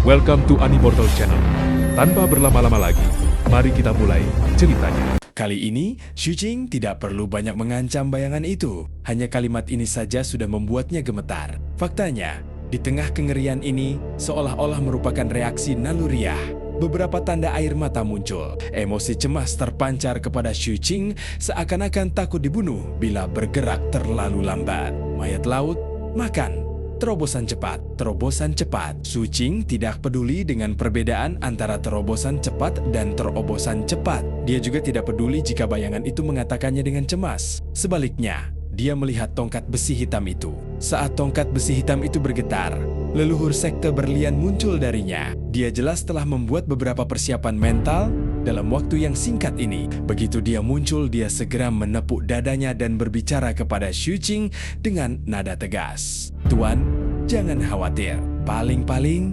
Welcome to Animortal Channel. Tanpa berlama-lama lagi, mari kita mulai ceritanya. Kali ini, Xu Jing tidak perlu banyak mengancam bayangan itu. Hanya kalimat ini saja sudah membuatnya gemetar. Faktanya, di tengah kengerian ini, seolah-olah merupakan reaksi naluriah. Beberapa tanda air mata muncul. Emosi cemas terpancar kepada Xu Jing, seakan-akan takut dibunuh bila bergerak terlalu lambat. Mayat laut, makan. Terobosan cepat, terobosan cepat. Xu Jing tidak peduli dengan perbedaan antara terobosan cepat dan terobosan cepat. Dia juga tidak peduli jika bayangan itu mengatakannya dengan cemas. Sebaliknya, dia melihat tongkat besi hitam itu. Saat tongkat besi hitam itu bergetar, leluhur sekte berlian muncul darinya. Dia jelas telah membuat beberapa persiapan mental dalam waktu yang singkat ini. Begitu dia muncul, dia segera menepuk dadanya dan berbicara kepada Xu Jing dengan nada tegas. Tuan, jangan khawatir. Paling,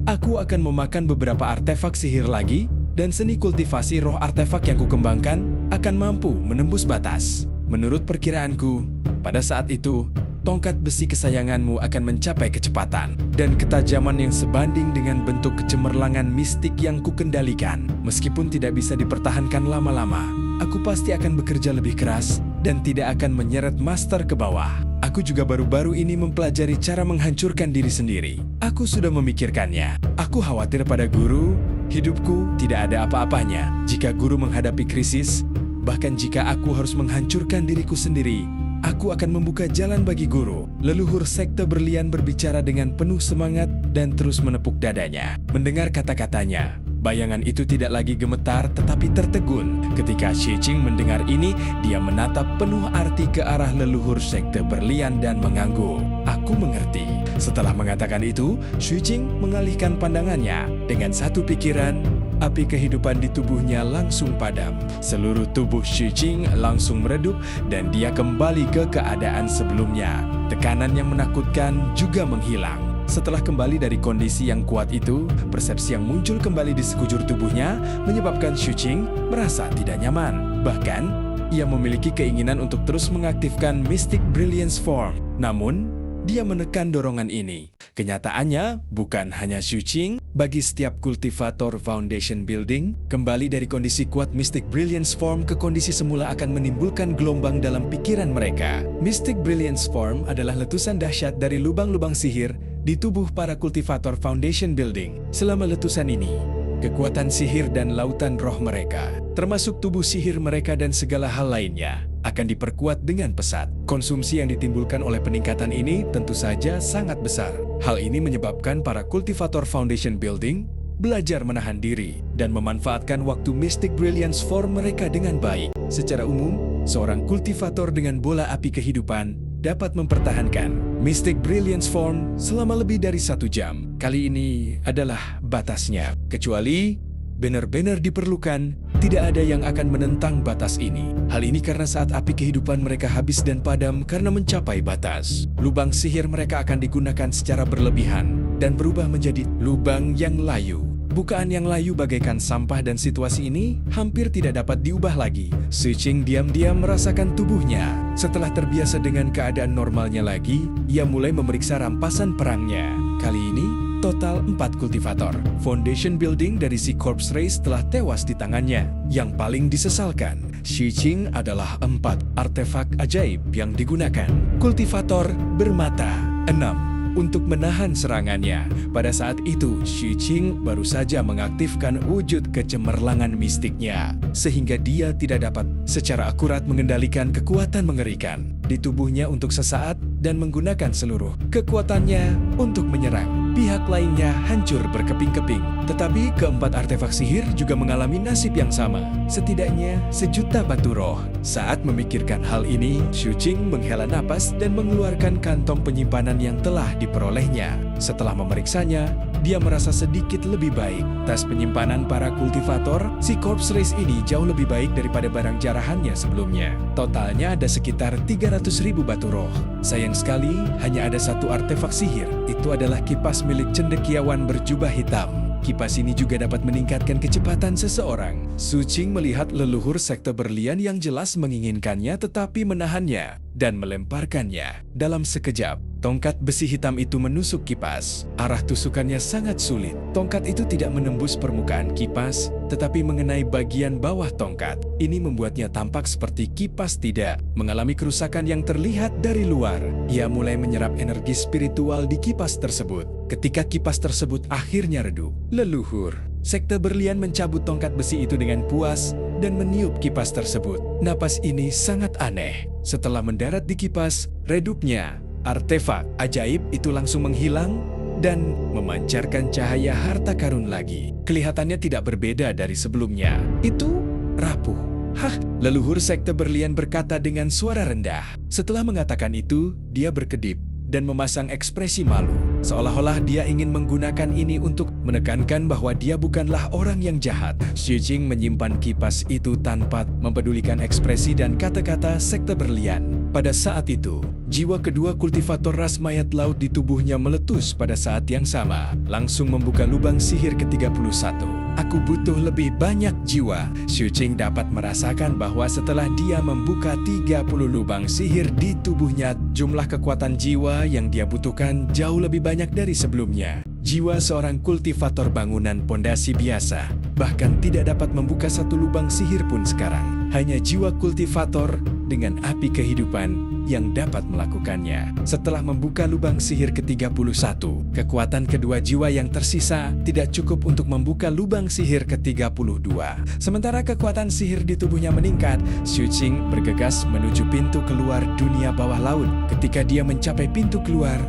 aku akan memakan beberapa artefak sihir lagi dan seni kultivasi roh artefak yang kukembangkan akan mampu menembus batas. Menurut perkiraanku, pada saat itu, tongkat besi kesayanganmu akan mencapai kecepatan dan ketajaman yang sebanding dengan bentuk kecemerlangan mistik yang kukendalikan. Meskipun tidak bisa dipertahankan lama-lama, aku pasti akan bekerja lebih keras dan tidak akan menyeret master ke bawah. Aku juga baru-baru ini mempelajari cara menghancurkan diri sendiri. Aku sudah memikirkannya. Aku khawatir pada guru, hidupku tidak ada apa-apanya. Jika guru menghadapi krisis, bahkan jika aku harus menghancurkan diriku sendiri, aku akan membuka jalan bagi guru. Leluhur sekte berlian berbicara dengan penuh semangat dan terus menepuk dadanya. Mendengar kata-katanya, bayangan itu tidak lagi gemetar tetapi tertegun. Ketika Xu Jing mendengar ini, dia menatap penuh arti ke arah leluhur sekte berlian dan mengangguk. Aku mengerti. Setelah mengatakan itu, Xu Jing mengalihkan pandangannya. Dengan satu pikiran, api kehidupan di tubuhnya langsung padam. Seluruh tubuh Xu Jing langsung meredup dan dia kembali ke keadaan sebelumnya. Tekanan yang menakutkan juga menghilang. Setelah kembali dari kondisi yang kuat itu, persepsi yang muncul kembali di sekujur tubuhnya menyebabkan Xu Jing merasa tidak nyaman. Bahkan, ia memiliki keinginan untuk terus mengaktifkan Mystic Brilliance Form. Namun, dia menekan dorongan ini. Kenyataannya, bukan hanya Xu Jing, bagi setiap kultivator Foundation Building, kembali dari kondisi kuat Mystic Brilliance Form ke kondisi semula akan menimbulkan gelombang dalam pikiran mereka. Mystic Brilliance Form adalah letusan dahsyat dari lubang-lubang sihir di tubuh para kultivator Foundation Building. Selama letusan ini, kekuatan sihir dan lautan roh mereka, termasuk tubuh sihir mereka dan segala hal lainnya, akan diperkuat dengan pesat. Konsumsi yang ditimbulkan oleh peningkatan ini tentu saja sangat besar. Hal ini menyebabkan para kultivator Foundation Building belajar menahan diri dan memanfaatkan waktu Mystic Brilliance Form mereka dengan baik. Secara umum, seorang kultivator dengan bola api kehidupan dapat mempertahankan Mystic Brilliance Form selama lebih dari 1 jam. Kali ini adalah batasnya. Kecuali benar-benar diperlukan, tidak ada yang akan menentang batas ini. Hal ini karena saat api kehidupan mereka habis dan padam karena mencapai batas. Lubang sihir mereka akan digunakan secara berlebihan dan berubah menjadi lubang yang layu. Bukaan yang layu bagaikan sampah dan situasi ini hampir tidak dapat diubah lagi. Xu Jing diam-diam merasakan tubuhnya. Setelah terbiasa dengan keadaan normalnya lagi, ia mulai memeriksa rampasan perangnya. Kali ini, total 4 kultivator Foundation Building dari si Corpse Race telah tewas di tangannya. Yang paling disesalkan, Xu Jing adalah 4 artefak ajaib yang digunakan. Kultivator bermata 6. Untuk menahan serangannya. Pada saat itu, Xu Jing baru saja mengaktifkan wujud kecemerlangan mistiknya, sehingga dia tidak dapat secara akurat mengendalikan kekuatan mengerikan di tubuhnya untuk sesaat dan menggunakan seluruh kekuatannya untuk menyerang. Pihak lainnya hancur berkeping-keping. Tetapi keempat artefak sihir juga mengalami nasib yang sama. Setidaknya 1.000.000 batu roh. Saat memikirkan hal ini, Xu Jing menghela napas dan mengeluarkan kantong penyimpanan yang telah diperolehnya. Setelah memeriksanya, dia merasa sedikit lebih baik. Tas penyimpanan para kultivator, si Corpse Race ini jauh lebih baik daripada barang jarahannya sebelumnya. Totalnya ada sekitar 300.000 batu roh. Sayang sekali, hanya ada 1 artefak sihir. Itu adalah kipas milik cendekiawan berjubah hitam. Kipas ini juga dapat meningkatkan kecepatan seseorang. Xu Jing melihat leluhur sekte berlian yang jelas menginginkannya tetapi menahannya dan melemparkannya. Dalam sekejap, Tongkat besi hitam itu menusuk kipas. Arah tusukannya sangat sulit. Tongkat itu tidak menembus permukaan kipas, tetapi mengenai bagian bawah tongkat. Ini membuatnya tampak seperti kipas tidak mengalami kerusakan yang terlihat dari luar. Ia mulai menyerap energi spiritual di kipas tersebut. Ketika kipas tersebut akhirnya redup, leluhur sekte berlian mencabut tongkat besi itu dengan puas dan meniup kipas tersebut. Napas ini sangat aneh. Setelah mendarat di kipas, redupnya artefak ajaib itu langsung menghilang dan memancarkan cahaya harta karun lagi. Kelihatannya tidak berbeda dari sebelumnya. Itu rapuh. Hah, leluhur sekte berlian berkata dengan suara rendah. Setelah mengatakan itu, dia berkedip dan memasang ekspresi malu. Seolah-olah dia ingin menggunakan ini untuk menekankan bahwa dia bukanlah orang yang jahat. Xu Jing menyimpan kipas itu tanpa mempedulikan ekspresi dan kata-kata sekte berlian. Pada saat itu, jiwa kedua kultivator ras mayat laut di tubuhnya meletus pada saat yang sama, langsung membuka lubang sihir ke-31. Aku butuh lebih banyak jiwa. Xu Jing dapat merasakan bahwa setelah dia membuka 30 lubang sihir di tubuhnya, jumlah kekuatan jiwa yang dia butuhkan jauh lebih banyak dari sebelumnya. Jiwa seorang kultivator bangunan pondasi biasa bahkan tidak dapat membuka satu lubang sihir pun sekarang. Hanya jiwa kultivator dengan api kehidupan yang dapat melakukannya. Setelah membuka lubang sihir ke-31, kekuatan kedua jiwa yang tersisa tidak cukup untuk membuka lubang sihir ke-32. Sementara kekuatan sihir di tubuhnya meningkat, Xu Jing bergegas menuju pintu keluar dunia bawah laut. Ketika dia mencapai pintu keluar,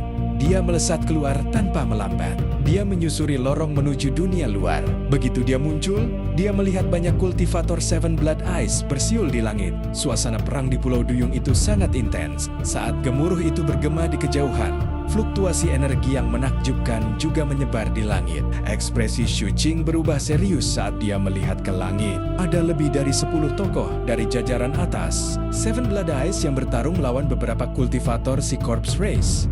dia melesat keluar tanpa melambat. Dia menyusuri lorong menuju dunia luar. Begitu dia muncul, dia melihat banyak kultivator Seven Blood Eyes bersiul di langit. Suasana perang di Pulau Duyung itu sangat intens. Saat gemuruh itu bergema di kejauhan, fluktuasi energi yang menakjubkan juga menyebar di langit. Ekspresi Xu Jing berubah serius saat dia melihat ke langit. Ada lebih dari 10 tokoh dari jajaran atas Seven Blood Eyes yang bertarung melawan beberapa kultivator si Corpse Race.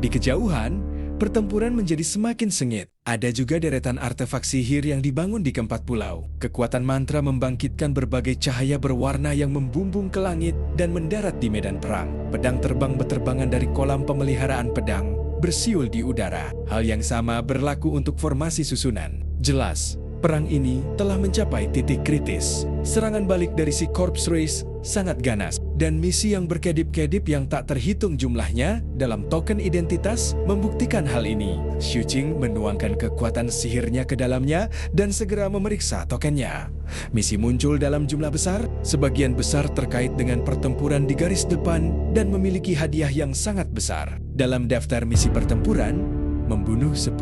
Di kejauhan, pertempuran menjadi semakin sengit. Ada juga deretan artefak sihir yang dibangun di keempat pulau. Kekuatan mantra membangkitkan berbagai cahaya berwarna yang membumbung ke langit dan mendarat di medan perang. Pedang terbang berterbangan dari kolam pemeliharaan pedang, bersiul di udara. Hal yang sama berlaku untuk formasi susunan. Jelas, perang ini telah mencapai titik kritis. Serangan balik dari si Corpse Race sangat ganas, dan misi yang berkedip-kedip yang tak terhitung jumlahnya dalam token identitas membuktikan hal ini. Xu Jing menuangkan kekuatan sihirnya ke dalamnya dan segera memeriksa tokennya. Misi muncul dalam jumlah besar, sebagian besar terkait dengan pertempuran di garis depan dan memiliki hadiah yang sangat besar. Dalam daftar misi pertempuran, membunuh 10.000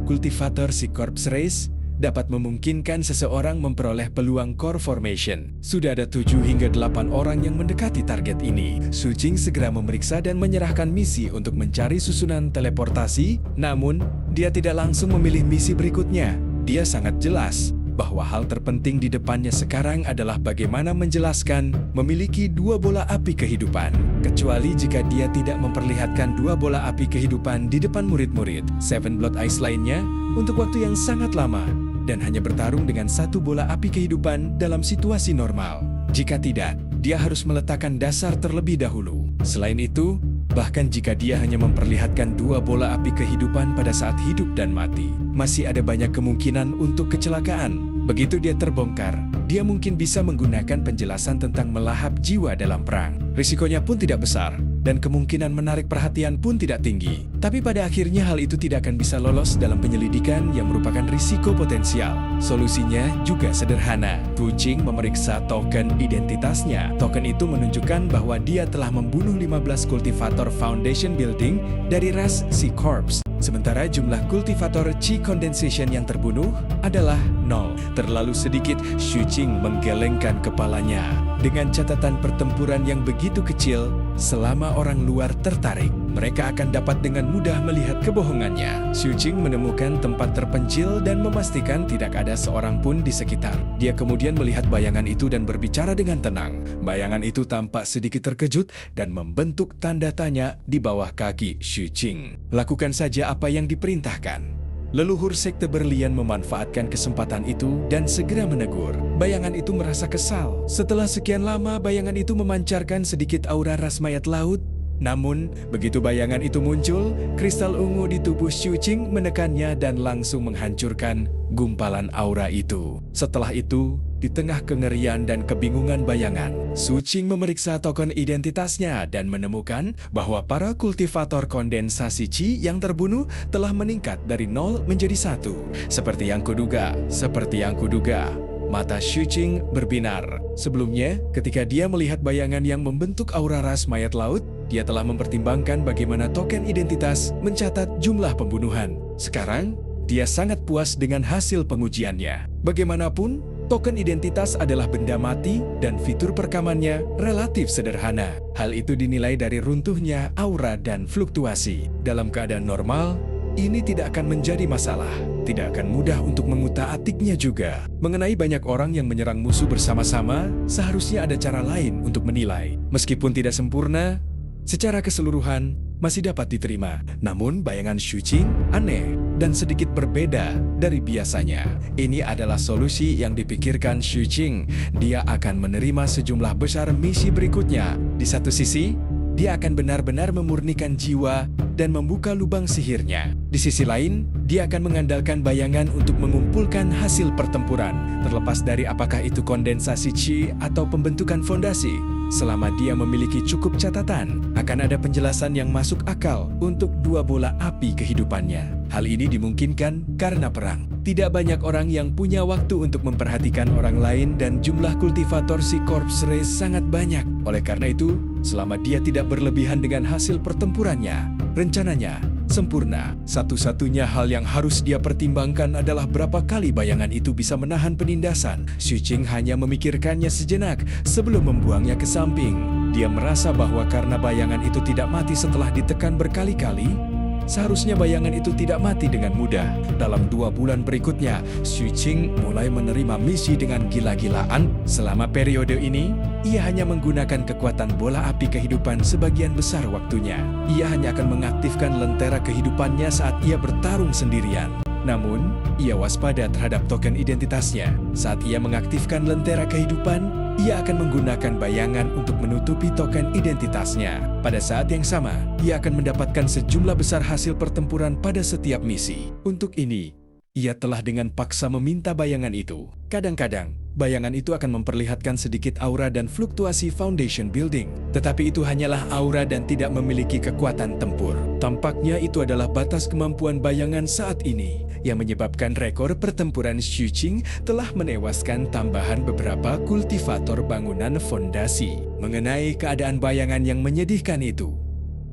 kultivator si Corpse Race dapat memungkinkan seseorang memperoleh peluang core formation. Sudah ada 7 hingga 8 orang yang mendekati target ini. Xu Jing segera memeriksa dan menyerahkan misi untuk mencari susunan teleportasi, namun dia tidak langsung memilih misi berikutnya. Dia sangat jelas bahwa hal terpenting di depannya sekarang adalah bagaimana menjelaskan memiliki 2 bola api kehidupan. Kecuali jika dia tidak memperlihatkan 2 bola api kehidupan di depan murid-murid Seven Blood Eyes lainnya untuk waktu yang sangat lama, dan hanya bertarung dengan 1 bola api kehidupan dalam situasi normal. Jika tidak, dia harus meletakkan dasar terlebih dahulu. Selain itu, bahkan jika dia hanya memperlihatkan 2 bola api kehidupan pada saat hidup dan mati, masih ada banyak kemungkinan untuk kecelakaan. Begitu dia terbongkar, dia mungkin bisa menggunakan penjelasan tentang melahap jiwa dalam perang. Risikonya pun tidak besar, dan kemungkinan menarik perhatian pun tidak tinggi. Tapi pada akhirnya hal itu tidak akan bisa lolos dalam penyelidikan yang merupakan risiko potensial. Solusinya juga sederhana. Xu Jing memeriksa token identitasnya. Token itu menunjukkan bahwa dia telah membunuh 15 kultivator Foundation Building dari ras Sea Corps. Sementara jumlah kultivator Chi Condensation yang terbunuh adalah 0. Terlalu sedikit. Xu Jing menggelengkan kepalanya. Dengan catatan pertempuran yang begitu kecil, selama orang luar tertarik, mereka akan dapat dengan mudah melihat kebohongannya. Xu Jing menemukan tempat terpencil dan memastikan tidak ada seorang pun di sekitar. Dia kemudian melihat bayangan itu dan berbicara dengan tenang. Bayangan itu tampak sedikit terkejut dan membentuk tanda tanya di bawah kaki Xu Jing. Lakukan saja apa yang diperintahkan. Leluhur sekte berlian memanfaatkan kesempatan itu dan segera menegur. Bayangan itu merasa kesal. Setelah sekian lama, bayangan itu memancarkan sedikit aura ras mayat laut Namun, begitu bayangan itu muncul, kristal ungu di tubuh Xu Qing menekannya dan langsung menghancurkan gumpalan aura itu. Setelah itu, di tengah kengerian dan kebingungan bayangan, Xu Qing memeriksa token identitasnya dan menemukan bahwa para kultivator kondensasi Qi yang terbunuh telah meningkat dari 0 menjadi 1. Seperti yang kuduga. Mata Xu Qing berbinar. Sebelumnya, ketika dia melihat bayangan yang membentuk aura ras mayat laut, dia telah mempertimbangkan bagaimana token identitas mencatat jumlah pembunuhan. Sekarang, dia sangat puas dengan hasil pengujiannya. Bagaimanapun, token identitas adalah benda mati dan fitur perekamannya relatif sederhana. Hal itu dinilai dari runtuhnya aura dan fluktuasi. Dalam keadaan normal, ini tidak akan menjadi masalah. Tidak akan mudah untuk mengutak-atiknya juga. Mengenai banyak orang yang menyerang musuh bersama-sama, seharusnya ada cara lain untuk menilai. Meskipun tidak sempurna, secara keseluruhan masih dapat diterima. Namun bayangan Xu Qing aneh dan sedikit berbeda dari biasanya. Ini adalah solusi yang dipikirkan Xu Qing. Dia akan menerima sejumlah besar misi berikutnya. Di satu sisi, dia akan benar-benar memurnikan jiwa dan membuka lubang sihirnya. Di sisi lain, dia akan mengandalkan bayangan untuk mengumpulkan hasil pertempuran, terlepas dari apakah itu kondensasi Qi atau pembentukan fondasi. Selama dia memiliki cukup catatan, akan ada penjelasan yang masuk akal untuk dua bola api kehidupannya. Hal ini dimungkinkan karena perang. Tidak banyak orang yang punya waktu untuk memperhatikan orang lain dan jumlah kultivator si Corpse Race sangat banyak. Oleh karena itu, selama dia tidak berlebihan dengan hasil pertempurannya, rencananya sempurna. Satu-satunya hal yang harus dia pertimbangkan adalah berapa kali bayangan itu bisa menahan penindasan. Xu Qing hanya memikirkannya sejenak sebelum membuangnya ke samping. Dia merasa bahwa karena bayangan itu tidak mati setelah ditekan berkali-kali, seharusnya bayangan itu tidak mati dengan mudah. Dalam 2 bulan berikutnya, Xu Qing mulai menerima misi dengan gila-gilaan. Selama periode ini, ia hanya menggunakan kekuatan bola api kehidupan sebagian besar waktunya. Ia hanya akan mengaktifkan lentera kehidupannya saat ia bertarung sendirian. Namun, ia waspada terhadap token identitasnya. Saat ia mengaktifkan lentera kehidupan, ia akan menggunakan bayangan untuk menutupi token identitasnya. Pada saat yang sama, ia akan mendapatkan sejumlah besar hasil pertempuran pada setiap misi. Untuk ini, ia telah dengan paksa meminta bayangan itu. Kadang-kadang, bayangan itu akan memperlihatkan sedikit aura dan fluktuasi foundation building. Tetapi itu hanyalah aura dan tidak memiliki kekuatan tempur. Tampaknya itu adalah batas kemampuan bayangan saat ini, yang menyebabkan rekor pertempuran Xu Qing telah menewaskan tambahan beberapa kultivator bangunan fondasi. Mengenai keadaan bayangan yang menyedihkan itu,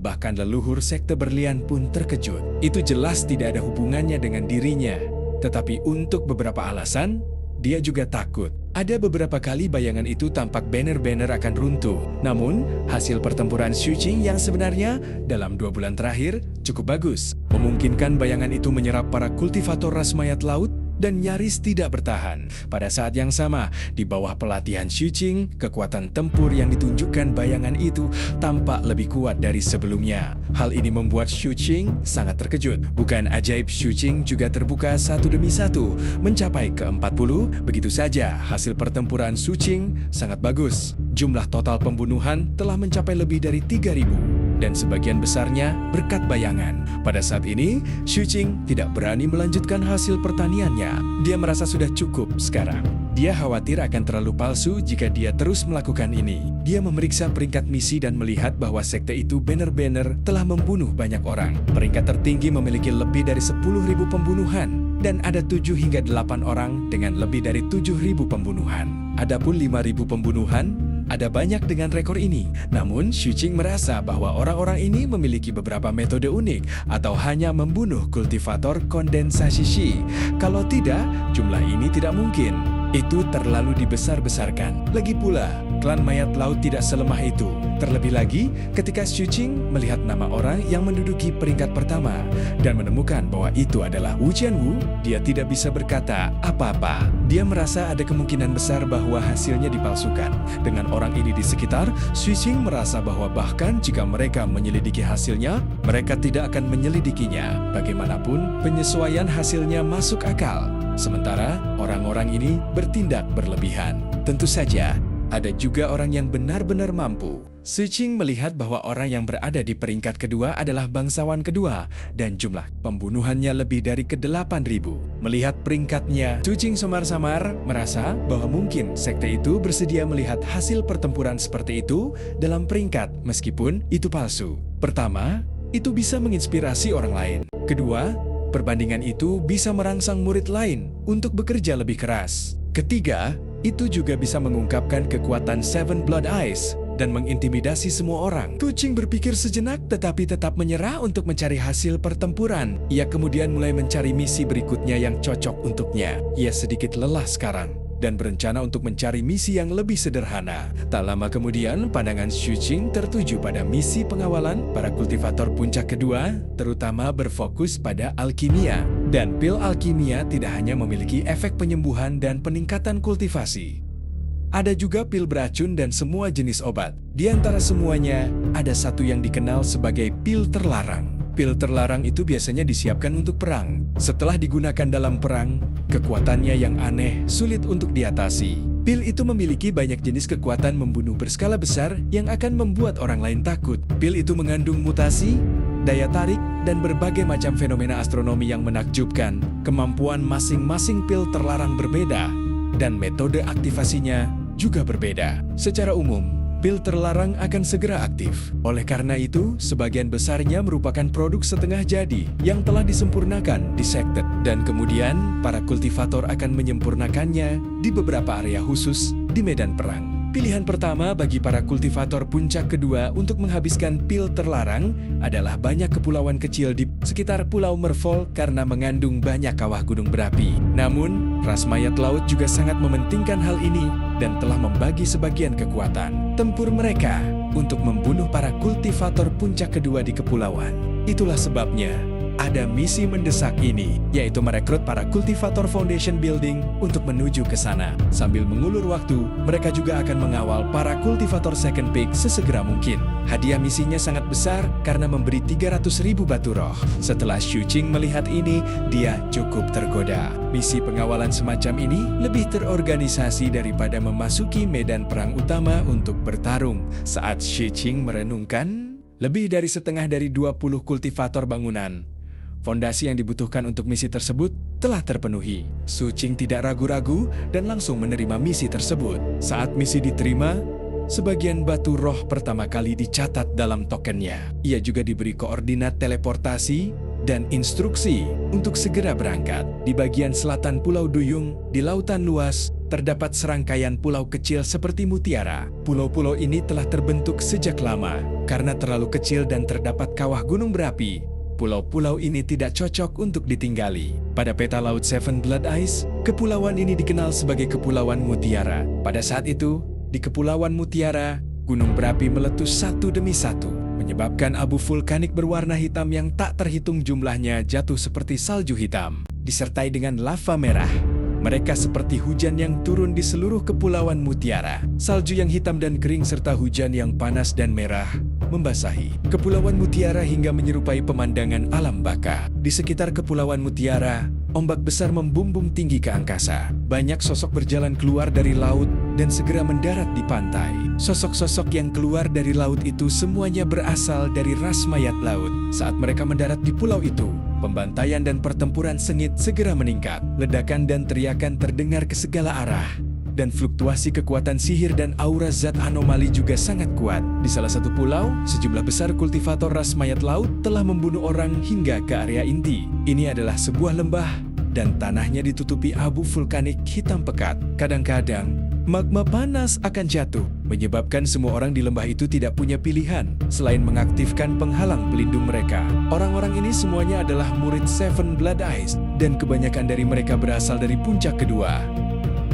bahkan leluhur sekte berlian pun terkejut. Itu jelas tidak ada hubungannya dengan dirinya. Tetapi untuk beberapa alasan, dia juga takut. Ada beberapa kali bayangan itu tampak banner-banner akan runtuh. Namun, hasil pertempuran Xu Qing yang sebenarnya dalam 2 bulan terakhir cukup bagus. Memungkinkan bayangan itu menyerap para kultivator ras mayat laut dan nyaris tidak bertahan. Pada saat yang sama, di bawah pelatihan Xu Qing, kekuatan tempur yang ditunjukkan bayangan itu tampak lebih kuat dari sebelumnya. Hal ini membuat Xu Qing sangat terkejut. Bukan ajaib, Xu Qing juga terbuka satu demi satu, mencapai ke-40. Begitu saja, hasil pertempuran Xu Qing sangat bagus. Jumlah total pembunuhan telah mencapai lebih dari 3.000. Dan sebagian besarnya berkat bayangan. Pada saat ini, Xu Qing tidak berani melanjutkan hasil pertaniannya. Dia merasa sudah cukup sekarang. Dia khawatir akan terlalu palsu jika dia terus melakukan ini. Dia memeriksa peringkat misi dan melihat bahwa sekte itu benar-benar telah membunuh banyak orang. Peringkat tertinggi memiliki lebih dari 10.000 pembunuhan. Dan ada 7 hingga 8 orang dengan lebih dari 7.000 pembunuhan. Adapun 5.000 pembunuhan, ada banyak dengan rekor ini. Namun, Xu Qing merasa bahwa orang-orang ini memiliki beberapa metode unik atau hanya membunuh kultivator kondensasi Qi. Kalau tidak, jumlah ini tidak mungkin. Itu terlalu dibesar-besarkan. Lagi pula, klan mayat laut tidak selemah itu. Terlebih lagi, ketika Xu Qing melihat nama orang yang menduduki peringkat pertama dan menemukan bahwa itu adalah Wu Jianwu, dia tidak bisa berkata apa-apa. Dia merasa ada kemungkinan besar bahwa hasilnya dipalsukan. Dengan orang ini di sekitar, Xu Qing merasa bahwa bahkan jika mereka menyelidiki hasilnya, mereka tidak akan menyelidikinya. Bagaimanapun, penyesuaian hasilnya masuk akal. Sementara orang-orang ini bertindak berlebihan. Tentu saja, Ada juga orang yang benar-benar mampu. Suching melihat bahwa orang yang berada di peringkat kedua adalah bangsawan kedua dan jumlah pembunuhannya lebih dari ke-8.000. Melihat peringkatnya, Suching samar-samar merasa bahwa mungkin sekte itu bersedia melihat hasil pertempuran seperti itu dalam peringkat meskipun itu palsu. Pertama, itu bisa menginspirasi orang lain. Kedua, perbandingan itu bisa merangsang murid lain untuk bekerja lebih keras. Ketiga, itu juga bisa mengungkapkan kekuatan Seven Blood Eyes dan mengintimidasi semua orang. Suching berpikir sejenak tetapi tetap menyerah untuk mencari hasil pertempuran. Ia kemudian mulai mencari misi berikutnya yang cocok untuknya. Ia sedikit lelah sekarang dan berencana untuk mencari misi yang lebih sederhana. Tak lama kemudian, pandangan Suching tertuju pada misi pengawalan para kultivator puncak kedua, terutama berfokus pada alkimia. Dan pil alkimia tidak hanya memiliki efek penyembuhan dan peningkatan kultivasi. Ada juga pil beracun dan semua jenis obat. Di antara semuanya, ada satu yang dikenal sebagai pil terlarang. Pil terlarang itu biasanya disiapkan untuk perang. Setelah digunakan dalam perang, kekuatannya yang aneh sulit untuk diatasi. Pil itu memiliki banyak jenis kekuatan membunuh berskala besar yang akan membuat orang lain takut. Pil itu mengandung mutasi, daya tarik, dan berbagai macam fenomena astronomi yang menakjubkan. Kemampuan masing-masing pil terlarang berbeda, dan metode aktivasinya juga berbeda. Secara umum, pil terlarang akan segera aktif. Oleh karena itu, sebagian besarnya merupakan produk setengah jadi yang telah disempurnakan di sekte. Dan kemudian, para kultivator akan menyempurnakannya di beberapa area khusus di medan perang. Pilihan pertama bagi para kultivator puncak kedua untuk menghabiskan pil terlarang adalah banyak kepulauan kecil di sekitar Pulau Mervol karena mengandung banyak kawah gunung berapi. Namun, ras mayat laut juga sangat mementingkan hal ini dan telah membagi sebagian kekuatan tempur mereka untuk membunuh para kultivator puncak kedua di kepulauan. Itulah sebabnya ada misi mendesak ini, yaitu merekrut para kultivator foundation building untuk menuju ke sana. Sambil mengulur waktu, mereka juga akan mengawal para kultivator second peak sesegera mungkin. Hadiah misinya sangat besar karena memberi 300.000 batu roh. Setelah Suching melihat ini, dia cukup tergoda. Misi pengawalan semacam ini lebih terorganisasi daripada memasuki medan perang utama untuk bertarung. Saat Suching merenungkan, lebih dari setengah dari 20 kultivator bangunan fondasi yang dibutuhkan untuk misi tersebut telah terpenuhi. Suching tidak ragu-ragu dan langsung menerima misi tersebut. Saat misi diterima, sebagian batu roh pertama kali dicatat dalam tokennya. Ia juga diberi koordinat teleportasi dan instruksi untuk segera berangkat. Di bagian selatan Pulau Duyung, di lautan luas, terdapat serangkaian pulau kecil seperti mutiara. Pulau-pulau ini telah terbentuk sejak lama. Karena terlalu kecil dan terdapat kawah gunung berapi, pulau-pulau ini tidak cocok untuk ditinggali. Pada peta laut Seven Blood Eyes, kepulauan ini dikenal sebagai Kepulauan Mutiara. Pada saat itu, di Kepulauan Mutiara, gunung berapi meletus satu demi satu, menyebabkan abu vulkanik berwarna hitam yang tak terhitung jumlahnya jatuh seperti salju hitam, disertai dengan lava merah. Mereka seperti hujan yang turun di seluruh Kepulauan Mutiara. Salju yang hitam dan kering serta hujan yang panas dan merah membasahi Kepulauan Mutiara hingga menyerupai pemandangan alam baka. Di sekitar Kepulauan Mutiara, ombak besar membumbung tinggi ke angkasa. Banyak sosok berjalan keluar dari laut dan segera mendarat di pantai. Sosok-sosok yang keluar dari laut itu semuanya berasal dari ras mayat laut. Saat mereka mendarat di pulau itu, pembantaian dan pertempuran sengit segera meningkat. Ledakan dan teriakan terdengar ke segala arah. Dan fluktuasi kekuatan sihir dan aura zat anomali juga sangat kuat. Di salah satu pulau, sejumlah besar kultivator ras mayat laut telah membunuh orang hingga ke area inti. Ini adalah sebuah lembah dan tanahnya ditutupi abu vulkanik hitam pekat. Kadang-kadang, magma panas akan jatuh, menyebabkan semua orang di lembah itu tidak punya pilihan selain mengaktifkan penghalang pelindung mereka. Orang-orang ini semuanya adalah murid Seven Blood Eyes dan kebanyakan dari mereka berasal dari puncak kedua.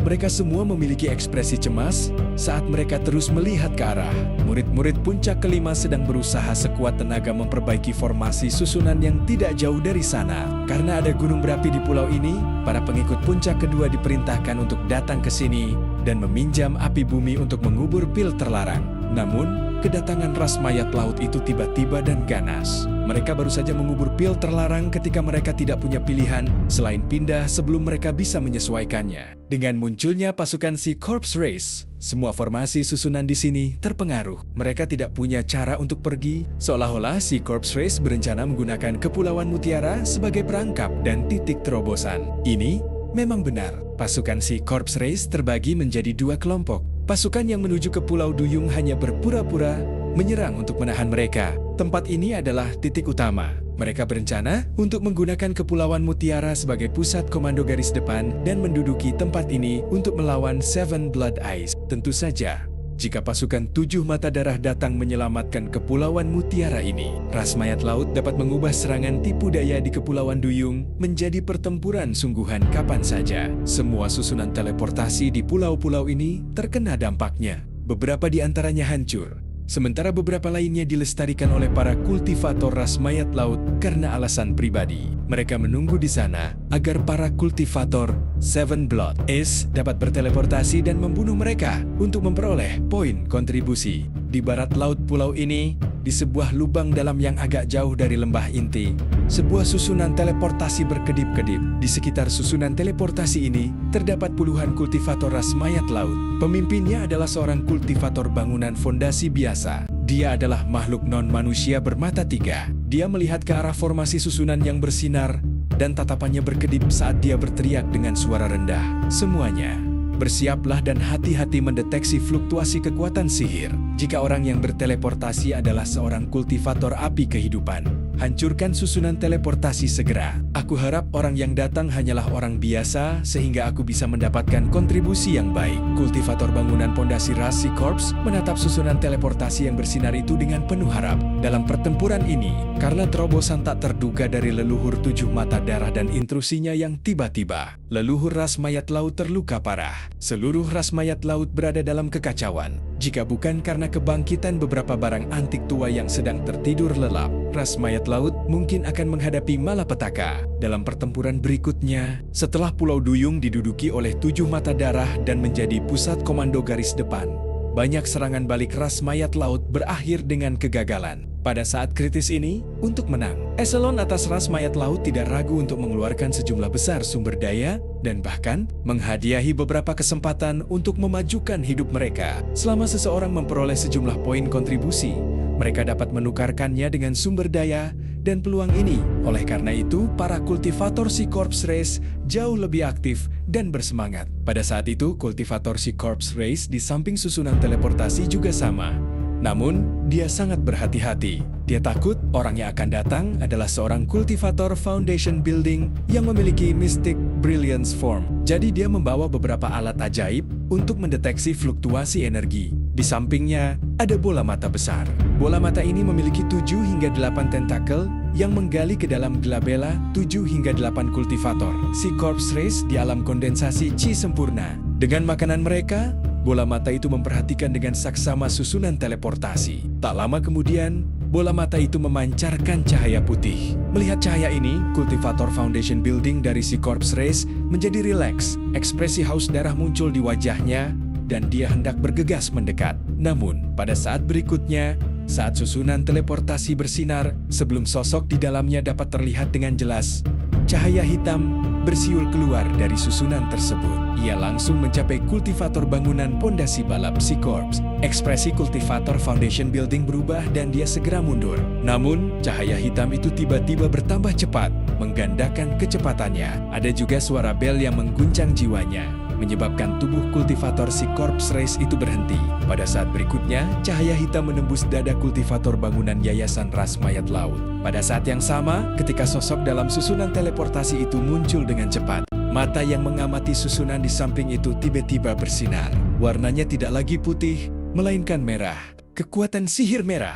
Mereka semua memiliki ekspresi cemas saat mereka terus melihat ke arah. Murid-murid puncak kelima sedang berusaha sekuat tenaga memperbaiki formasi susunan yang tidak jauh dari sana. Karena ada gunung berapi di pulau ini, para pengikut puncak kedua diperintahkan untuk datang ke sini dan meminjam api bumi untuk mengubur pil terlarang. Namun, kedatangan ras mayat laut itu tiba-tiba dan ganas. Mereka baru saja mengubur pil terlarang ketika mereka tidak punya pilihan selain pindah sebelum mereka bisa menyesuaikannya. Dengan munculnya pasukan Sea Corps Race, semua formasi susunan di sini terpengaruh. Mereka tidak punya cara untuk pergi, seolah-olah Sea Corps Race berencana menggunakan Kepulauan Mutiara sebagai perangkap dan titik terobosan. Ini memang benar. Pasukan Sea Corps Race terbagi menjadi dua kelompok. Pasukan yang menuju ke Pulau Duyung hanya berpura-pura menyerang untuk menahan mereka. Tempat ini adalah titik utama. Mereka berencana untuk menggunakan Kepulauan Mutiara sebagai pusat komando garis depan dan menduduki tempat ini untuk melawan Seven Blood Eyes. Tentu saja, jika pasukan Tujuh Mata Darah datang menyelamatkan Kepulauan Mutiara ini, ras mayat laut dapat mengubah serangan tipu daya di Kepulauan Duyung menjadi pertempuran sungguhan kapan saja. Semua susunan teleportasi di pulau-pulau ini terkena dampaknya. Beberapa di antaranya hancur, sementara beberapa lainnya dilestarikan oleh para kultivator ras mayat laut karena alasan pribadi. Mereka menunggu di sana agar para kultivator Seven Blood Eyes dapat berteleportasi dan membunuh mereka untuk memperoleh poin kontribusi. Di barat laut pulau ini, di sebuah lubang dalam yang agak jauh dari lembah inti, sebuah susunan teleportasi berkedip-kedip. Di sekitar susunan teleportasi ini, terdapat puluhan kultivator ras mayat laut. Pemimpinnya adalah seorang kultivator bangunan fondasi biasa. Dia adalah makhluk non-manusia bermata tiga. Dia melihat ke arah formasi susunan yang bersinar, dan tatapannya berkedip saat dia berteriak dengan suara rendah. Semuanya, bersiaplah dan hati-hati mendeteksi fluktuasi kekuatan sihir. Jika orang yang berteleportasi adalah seorang kultivator api kehidupan, hancurkan susunan teleportasi segera. Aku harap orang yang datang hanyalah orang biasa sehingga aku bisa mendapatkan kontribusi yang baik. Kultivator bangunan pondasi ras Sea Corps menatap susunan teleportasi yang bersinar itu dengan penuh harap. Dalam pertempuran ini, karena terobosan tak terduga dari leluhur Tujuh Mata Darah dan intrusinya yang tiba-tiba, leluhur ras mayat laut terluka parah. Seluruh ras mayat laut berada dalam kekacauan. Jika bukan karena kebangkitan beberapa barang antik tua yang sedang tertidur lelap, ras mayat laut mungkin akan menghadapi malapetaka. Dalam pertempuran berikutnya, setelah Pulau Duyung diduduki oleh Tujuh Mata Darah dan menjadi pusat komando garis depan, banyak serangan balik ras mayat laut berakhir dengan kegagalan. Pada saat kritis ini, untuk menang, eselon atas ras mayat laut tidak ragu untuk mengeluarkan sejumlah besar sumber daya dan bahkan menghadiahi beberapa kesempatan untuk memajukan hidup mereka. Selama seseorang memperoleh sejumlah poin kontribusi, mereka dapat menukarkannya dengan sumber daya dan peluang ini. Oleh karena itu, para kultivator Sea Corps Race jauh lebih aktif dan bersemangat. Pada saat itu, kultivator Sea Corps Race di samping susunan teleportasi juga sama. Namun, dia sangat berhati-hati. Dia takut orang yang akan datang adalah seorang kultivator Foundation Building yang memiliki Mystic Brilliance Form. Jadi dia membawa beberapa alat ajaib untuk mendeteksi fluktuasi energi. Di sampingnya, ada bola mata besar. Bola mata ini memiliki 7 hingga 8 tentakel yang menggali ke dalam glabella 7 hingga 8 kultivator Sea Corps Race di alam kondensasi Chi sempurna. Dengan makanan mereka, bola mata itu memperhatikan dengan saksama susunan teleportasi. Tak lama kemudian, bola mata itu memancarkan cahaya putih. Melihat cahaya ini, kultivator Foundation Building dari Sea Corps Race menjadi rileks. Ekspresi haus darah muncul di wajahnya, dan dia hendak bergegas mendekat. Namun, pada saat berikutnya, saat susunan teleportasi bersinar, sebelum sosok di dalamnya dapat terlihat dengan jelas, cahaya hitam bersiul keluar dari susunan tersebut. Ia langsung mencapai kultivator bangunan pondasi balap Sea Corps. Ekspresi kultivator Foundation Building berubah dan dia segera mundur. Namun, cahaya hitam itu tiba-tiba bertambah cepat, menggandakan kecepatannya. Ada juga suara bel yang mengguncang jiwanya, menyebabkan tubuh kultivator Sea Corps Race itu berhenti. Pada saat berikutnya, cahaya hitam menembus dada kultivator bangunan Yayasan Ras Mayat Laut. Pada saat yang sama, ketika sosok dalam susunan teleportasi itu muncul dengan cepat, mata yang mengamati susunan di samping itu tiba-tiba bersinar. Warnanya tidak lagi putih, melainkan merah. Kekuatan sihir merah.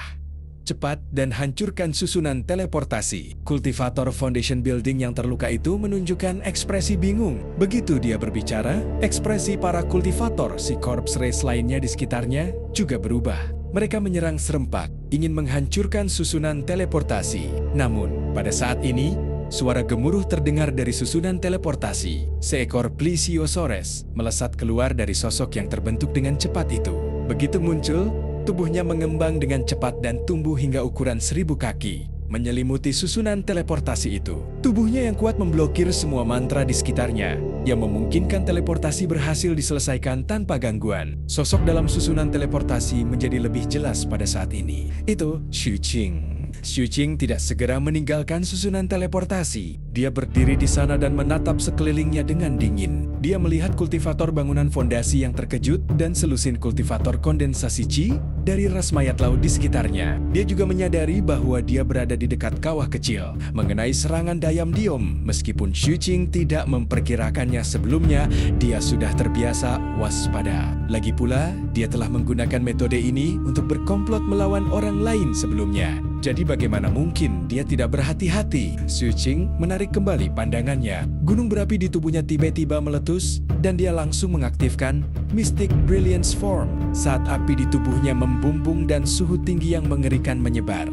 Cepat dan hancurkan susunan teleportasi. Kultivator Foundation Building yang terluka itu menunjukkan ekspresi bingung. Begitu dia berbicara, ekspresi para kultivator Sea Corps Race lainnya di sekitarnya juga berubah. Mereka menyerang serempak, ingin menghancurkan susunan teleportasi. Namun, pada saat ini, suara gemuruh terdengar dari susunan teleportasi. Seekor Plesiosaurus melesat keluar dari sosok yang terbentuk dengan cepat itu. Begitu muncul, tubuhnya mengembang dengan cepat dan tumbuh hingga ukuran 1000 kaki. menyelimuti susunan teleportasi itu. Tubuhnya yang kuat memblokir semua mantra di sekitarnya, yang memungkinkan teleportasi berhasil diselesaikan tanpa gangguan. Sosok dalam susunan teleportasi menjadi lebih jelas pada saat ini. Itu Xu Qing. Xu Qing tidak segera meninggalkan susunan teleportasi. Dia berdiri di sana dan menatap sekelilingnya dengan dingin. Dia melihat kultivator bangunan fondasi yang terkejut dan selusin kultivator kondensasi Qi dari ras mayat laut di sekitarnya. Dia juga menyadari bahwa dia berada di dekat kawah kecil, mengenai serangan Dayam-Diom. Meskipun Xu Qing tidak memperkirakannya sebelumnya, dia sudah terbiasa waspada. Lagi pula, dia telah menggunakan metode ini untuk berkomplot melawan orang lain sebelumnya. Jadi bagaimana mungkin dia tidak berhati-hati? Xu Qing menarik kembali pandangannya. Gunung berapi di tubuhnya tiba-tiba meletus dan dia langsung mengaktifkan Mystic Brilliance Form. Saat api di tubuhnya membumbung dan suhu tinggi yang mengerikan menyebar,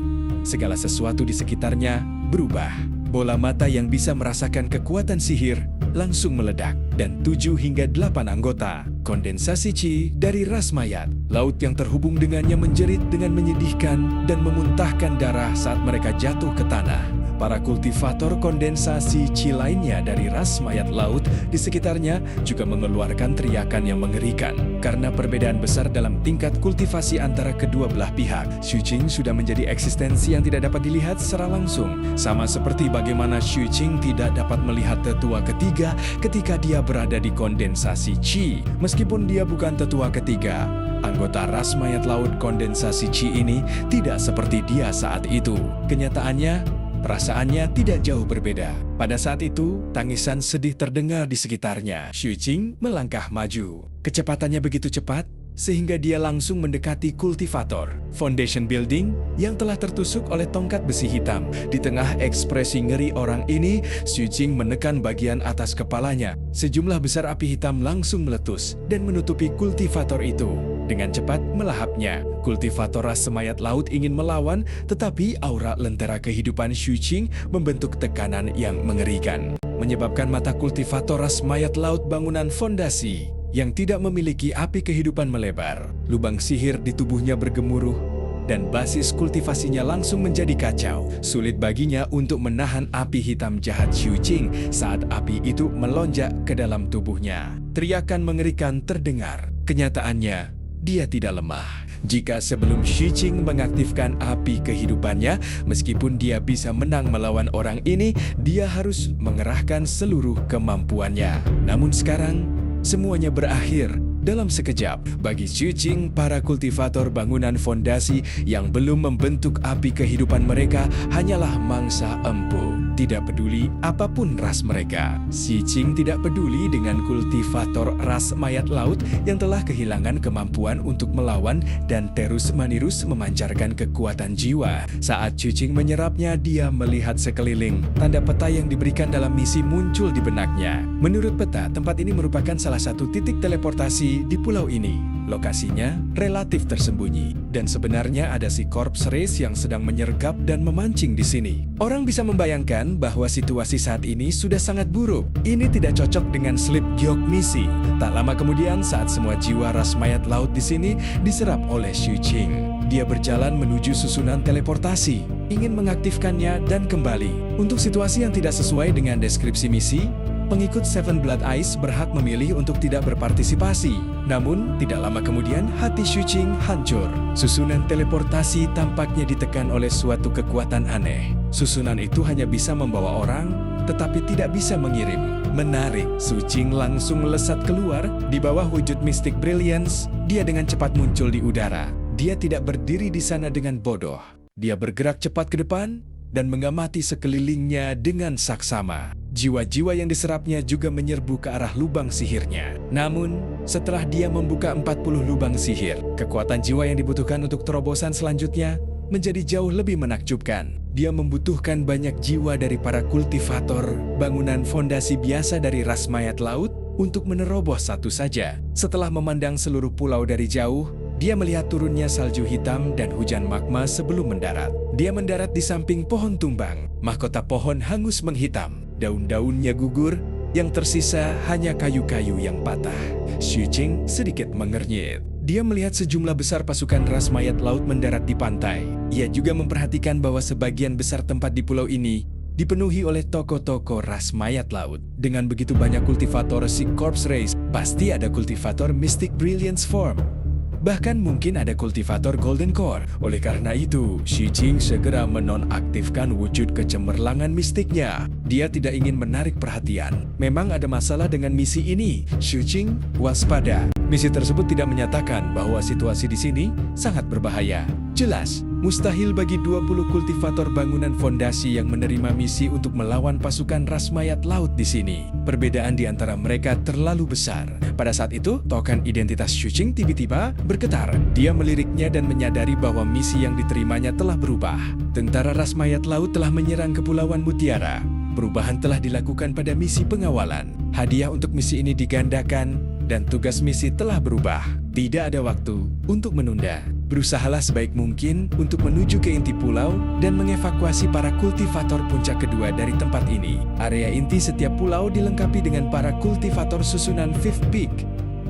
segala sesuatu di sekitarnya berubah. Bola mata yang bisa merasakan kekuatan sihir langsung meledak dan 7 hingga 8 anggota kondensasi Qi dari ras mayat laut yang terhubung dengannya menjerit dengan menyedihkan dan memuntahkan darah saat mereka jatuh ke tanah. Para kultivator kondensasi Qi lainnya dari ras mayat laut di sekitarnya juga mengeluarkan teriakan yang mengerikan. Karena perbedaan besar dalam tingkat kultivasi antara kedua belah pihak, Xu Qing sudah menjadi eksistensi yang tidak dapat dilihat secara langsung. Sama seperti bagaimana Xu Qing tidak dapat melihat tetua ketiga ketika dia berada di kondensasi Qi. Meskipun dia bukan tetua ketiga, anggota ras mayat laut kondensasi Qi ini tidak seperti dia saat itu. Kenyataannya, perasaannya tidak jauh berbeda. Pada saat itu, tangisan sedih terdengar di sekitarnya. Xu Qing melangkah maju. Kecepatannya begitu cepat, sehingga dia langsung mendekati kultivator Foundation Building yang telah tertusuk oleh tongkat besi hitam. Di tengah ekspresi ngeri orang ini, Xu Qing menekan bagian atas kepalanya. Sejumlah besar api hitam langsung meletus dan menutupi kultivator itu. Dengan cepat melahapnya, kultivator ras semayat laut ingin melawan, tetapi aura lentera kehidupan Xu Qing membentuk tekanan yang mengerikan, menyebabkan mata kultivator ras mayat laut bangunan fondasi yang tidak memiliki api kehidupan melebar. Lubang sihir di tubuhnya bergemuruh, dan basis kultivasinya langsung menjadi kacau. Sulit baginya untuk menahan api hitam jahat Xu Qing saat api itu melonjak ke dalam tubuhnya. Teriakan mengerikan terdengar. Kenyataannya, dia tidak lemah. Jika sebelum Xu Qing mengaktifkan api kehidupannya, meskipun dia bisa menang melawan orang ini, dia harus mengerahkan seluruh kemampuannya. Namun sekarang, semuanya berakhir dalam sekejap. Bagi Xu Qing, para kultivator bangunan fondasi yang belum membentuk api kehidupan mereka hanyalah mangsa empuk. Tidak peduli apapun ras mereka. Xu Qing tidak peduli dengan kultivator ras mayat laut yang telah kehilangan kemampuan untuk melawan dan terus-menerus memancarkan kekuatan jiwa. Saat Xu Qing menyerapnya, dia melihat sekeliling. Tanda peta yang diberikan dalam misi muncul di benaknya. Menurut peta, tempat ini merupakan salah satu titik teleportasi di pulau ini. Lokasinya relatif tersembunyi, dan sebenarnya ada si Corpse Race yang sedang menyergap dan memancing di sini. Orang bisa membayangkan bahwa situasi saat ini sudah sangat buruk. Ini tidak cocok dengan Sleep Gyok misi. Tak lama kemudian, saat semua jiwa ras mayat laut di sini diserap oleh Xu Qing, dia berjalan menuju susunan teleportasi, ingin mengaktifkannya dan kembali. Untuk situasi yang tidak sesuai dengan deskripsi misi, pengikut Seven Blood Eyes berhak memilih untuk tidak berpartisipasi. Namun, tidak lama kemudian hati Xu Qing hancur. Susunan teleportasi tampaknya ditekan oleh suatu kekuatan aneh. Susunan itu hanya bisa membawa orang, tetapi tidak bisa mengirim. Menarik, Xu Qing langsung melesat keluar. Di bawah wujud Mystic Brilliance, dia dengan cepat muncul di udara. Dia tidak berdiri di sana dengan bodoh. Dia bergerak cepat ke depan dan mengamati sekelilingnya dengan saksama. Jiwa-jiwa yang diserapnya juga menyerbu ke arah lubang sihirnya. Namun, setelah dia membuka 40 lubang sihir, kekuatan jiwa yang dibutuhkan untuk terobosan selanjutnya menjadi jauh lebih menakjubkan. Dia membutuhkan banyak jiwa dari para kultivator bangunan fondasi biasa dari ras mayat laut untuk menerobos satu saja. Setelah memandang seluruh pulau dari jauh, dia melihat turunnya salju hitam dan hujan magma sebelum mendarat. Dia mendarat di samping pohon tumbang. Mahkota pohon hangus menghitam. Daun-daunnya gugur, yang tersisa hanya kayu-kayu yang patah. Xu Qing sedikit mengernyit. Dia melihat sejumlah besar pasukan ras mayat laut mendarat di pantai. Ia juga memperhatikan bahwa sebagian besar tempat di pulau ini dipenuhi oleh toko-toko ras mayat laut. Dengan begitu banyak kultivator Sea Corps Race, pasti ada kultivator Mystic Brilliance Form. Bahkan mungkin ada kultivator Golden Core. Oleh karena itu, Xu Jing segera menonaktifkan wujud kecemerlangan mistiknya. Dia tidak ingin menarik perhatian. Memang ada masalah dengan misi ini. Xu Jing waspada. Misi tersebut tidak menyatakan bahwa situasi di sini sangat berbahaya. Jelas, mustahil bagi 20 kultivator bangunan fondasi yang menerima misi untuk melawan pasukan ras mayat laut di sini. Perbedaan di antara mereka terlalu besar. Pada saat itu, token identitas Xu Jing tiba-tiba bergetar. Dia meliriknya dan menyadari bahwa misi yang diterimanya telah berubah. Tentara ras mayat laut telah menyerang Kepulauan Mutiara. Perubahan telah dilakukan pada misi pengawalan. Hadiah untuk misi ini digandakan dan tugas misi telah berubah. Tidak ada waktu untuk menunda. Berusahalah sebaik mungkin untuk menuju ke inti pulau dan mengevakuasi para kultivator puncak kedua dari tempat ini. Area inti setiap pulau dilengkapi dengan para kultivator susunan Fifth Peak.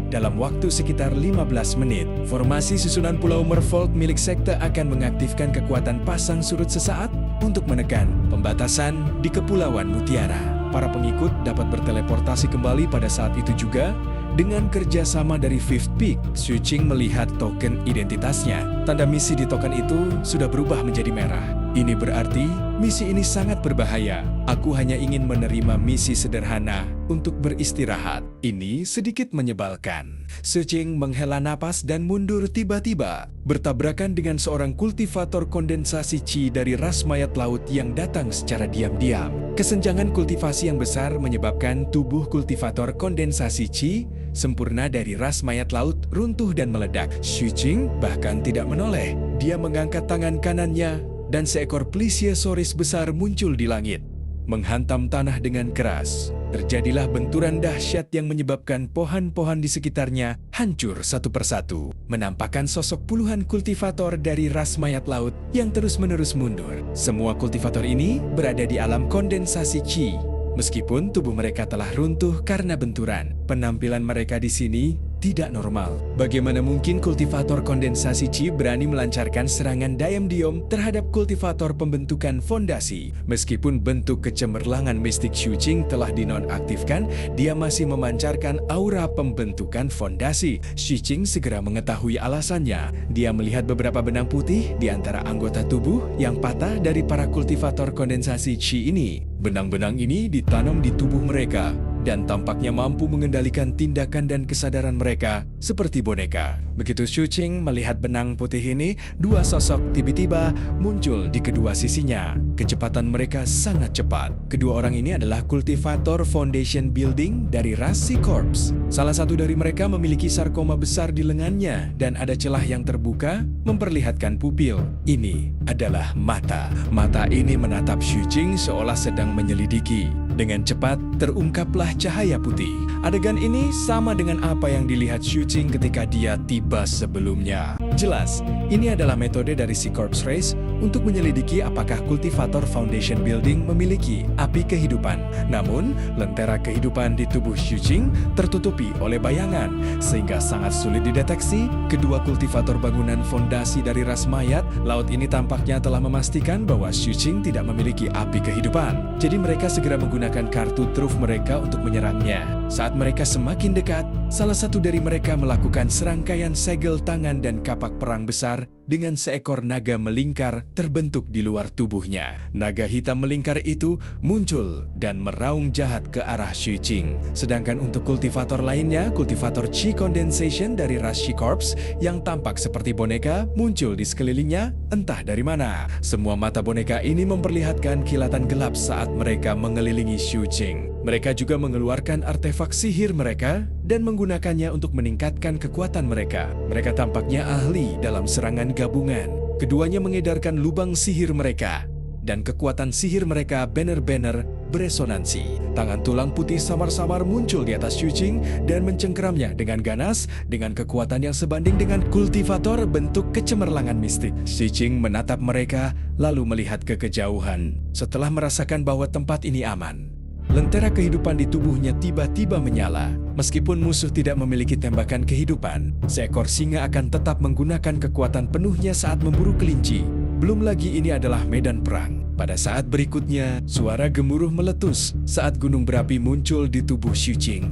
Dalam waktu sekitar 15 menit, formasi susunan Pulau Merfolk milik sekte akan mengaktifkan kekuatan pasang surut sesaat untuk menekan pembatasan di Kepulauan Mutiara. Para pengikut dapat berteleportasi kembali pada saat itu juga. Dengan kerjasama dari Fifth Peak, Xu Jing melihat token identitasnya. Tanda misi di token itu sudah berubah menjadi merah. Ini berarti misi ini sangat berbahaya. Aku hanya ingin menerima misi sederhana untuk beristirahat. Ini sedikit menyebalkan. Xu Jing menghela napas dan mundur tiba-tiba, bertabrakan dengan seorang kultivator kondensasi Qi dari ras mayat laut yang datang secara diam-diam. Kesenjangan kultivasi yang besar menyebabkan tubuh kultivator kondensasi Qi sempurna dari ras mayat laut runtuh dan meledak. Xu Jing bahkan tidak menoleh. Dia mengangkat tangan kanannya dan seekor plesiosaurus besar muncul di langit, menghantam tanah dengan keras. Terjadilah benturan dahsyat yang menyebabkan pohon-pohon di sekitarnya hancur satu persatu, menampakkan sosok puluhan kultivator dari ras mayat laut yang terus-menerus mundur. Semua kultivator ini berada di alam kondensasi Qi. Meskipun tubuh mereka telah runtuh karena benturan, penampilan mereka di sini tidak normal. Bagaimana mungkin kultivator kondensasi Qi berani melancarkan serangan diam-diam terhadap kultivator pembentukan fondasi? Meskipun bentuk kecemerlangan mistik Xu Jing telah dinonaktifkan, dia masih memancarkan aura pembentukan fondasi. Xu Jing segera mengetahui alasannya. Dia melihat beberapa benang putih di antara anggota tubuh yang patah dari para kultivator kondensasi Qi ini. Benang-benang ini ditanam di tubuh mereka dan tampaknya mampu mengendalikan tindakan dan kesadaran mereka seperti boneka. Begitu Xu Jing melihat benang putih ini, dua sosok tiba-tiba muncul di kedua sisinya. Kecepatan mereka sangat cepat. Kedua orang ini adalah kultivator foundation building dari ras Sea Corps. Salah satu dari mereka memiliki sarkoma besar di lengannya dan ada celah yang terbuka memperlihatkan pupil. Ini adalah mata. Mata ini menatap Xu Jing seolah sedang menyelidiki. Dengan cepat terungkaplah cahaya putih. Adegan ini sama dengan apa yang dilihat Xu Jing ketika dia tiba sebelumnya. Jelas, ini adalah metode dari Sea Corps Race untuk menyelidiki apakah kultivator foundation building memiliki api kehidupan. Namun, lentera kehidupan di tubuh Xu Jing tertutupi oleh bayangan, sehingga sangat sulit dideteksi. Kedua kultivator bangunan fondasi dari ras mayat laut ini tampaknya telah memastikan bahwa Xu Jing tidak memiliki api kehidupan. Jadi mereka segera menggunakan kartu truf mereka untuk menyerangnya. Saat mereka semakin dekat, salah satu dari mereka melakukan serangkaian segel tangan dan kapak perang besar dengan seekor naga melingkar terbentuk di luar tubuhnya. Naga hitam melingkar itu muncul dan meraung jahat ke arah Xu Jing. Sedangkan untuk kultivator lainnya, kultivator Qi Condensation dari ras Sea Corps yang tampak seperti boneka muncul di sekelilingnya entah dari mana. Semua mata boneka ini memperlihatkan kilatan gelap saat mereka mengelilingi Xu Jing. Mereka juga mengeluarkan artefak sihir mereka dan menggunakannya untuk meningkatkan kekuatan mereka. Mereka tampaknya ahli dalam serangan gabungan. Keduanya mengedarkan lubang sihir mereka, dan kekuatan sihir mereka benar-benar beresonansi. Tangan tulang putih samar-samar muncul di atas Xu Jing dan mencengkeramnya dengan ganas dengan kekuatan yang sebanding dengan kultivator bentuk kecemerlangan mistik. Xu Jing menatap mereka lalu melihat ke kejauhan. Setelah merasakan bahwa tempat ini aman, lentera kehidupan di tubuhnya tiba-tiba menyala. Meskipun musuh tidak memiliki tembakan kehidupan, seekor singa akan tetap menggunakan kekuatan penuhnya saat memburu kelinci. Belum lagi ini adalah medan perang. Pada saat berikutnya, suara gemuruh meletus saat gunung berapi muncul di tubuh Xu Qing.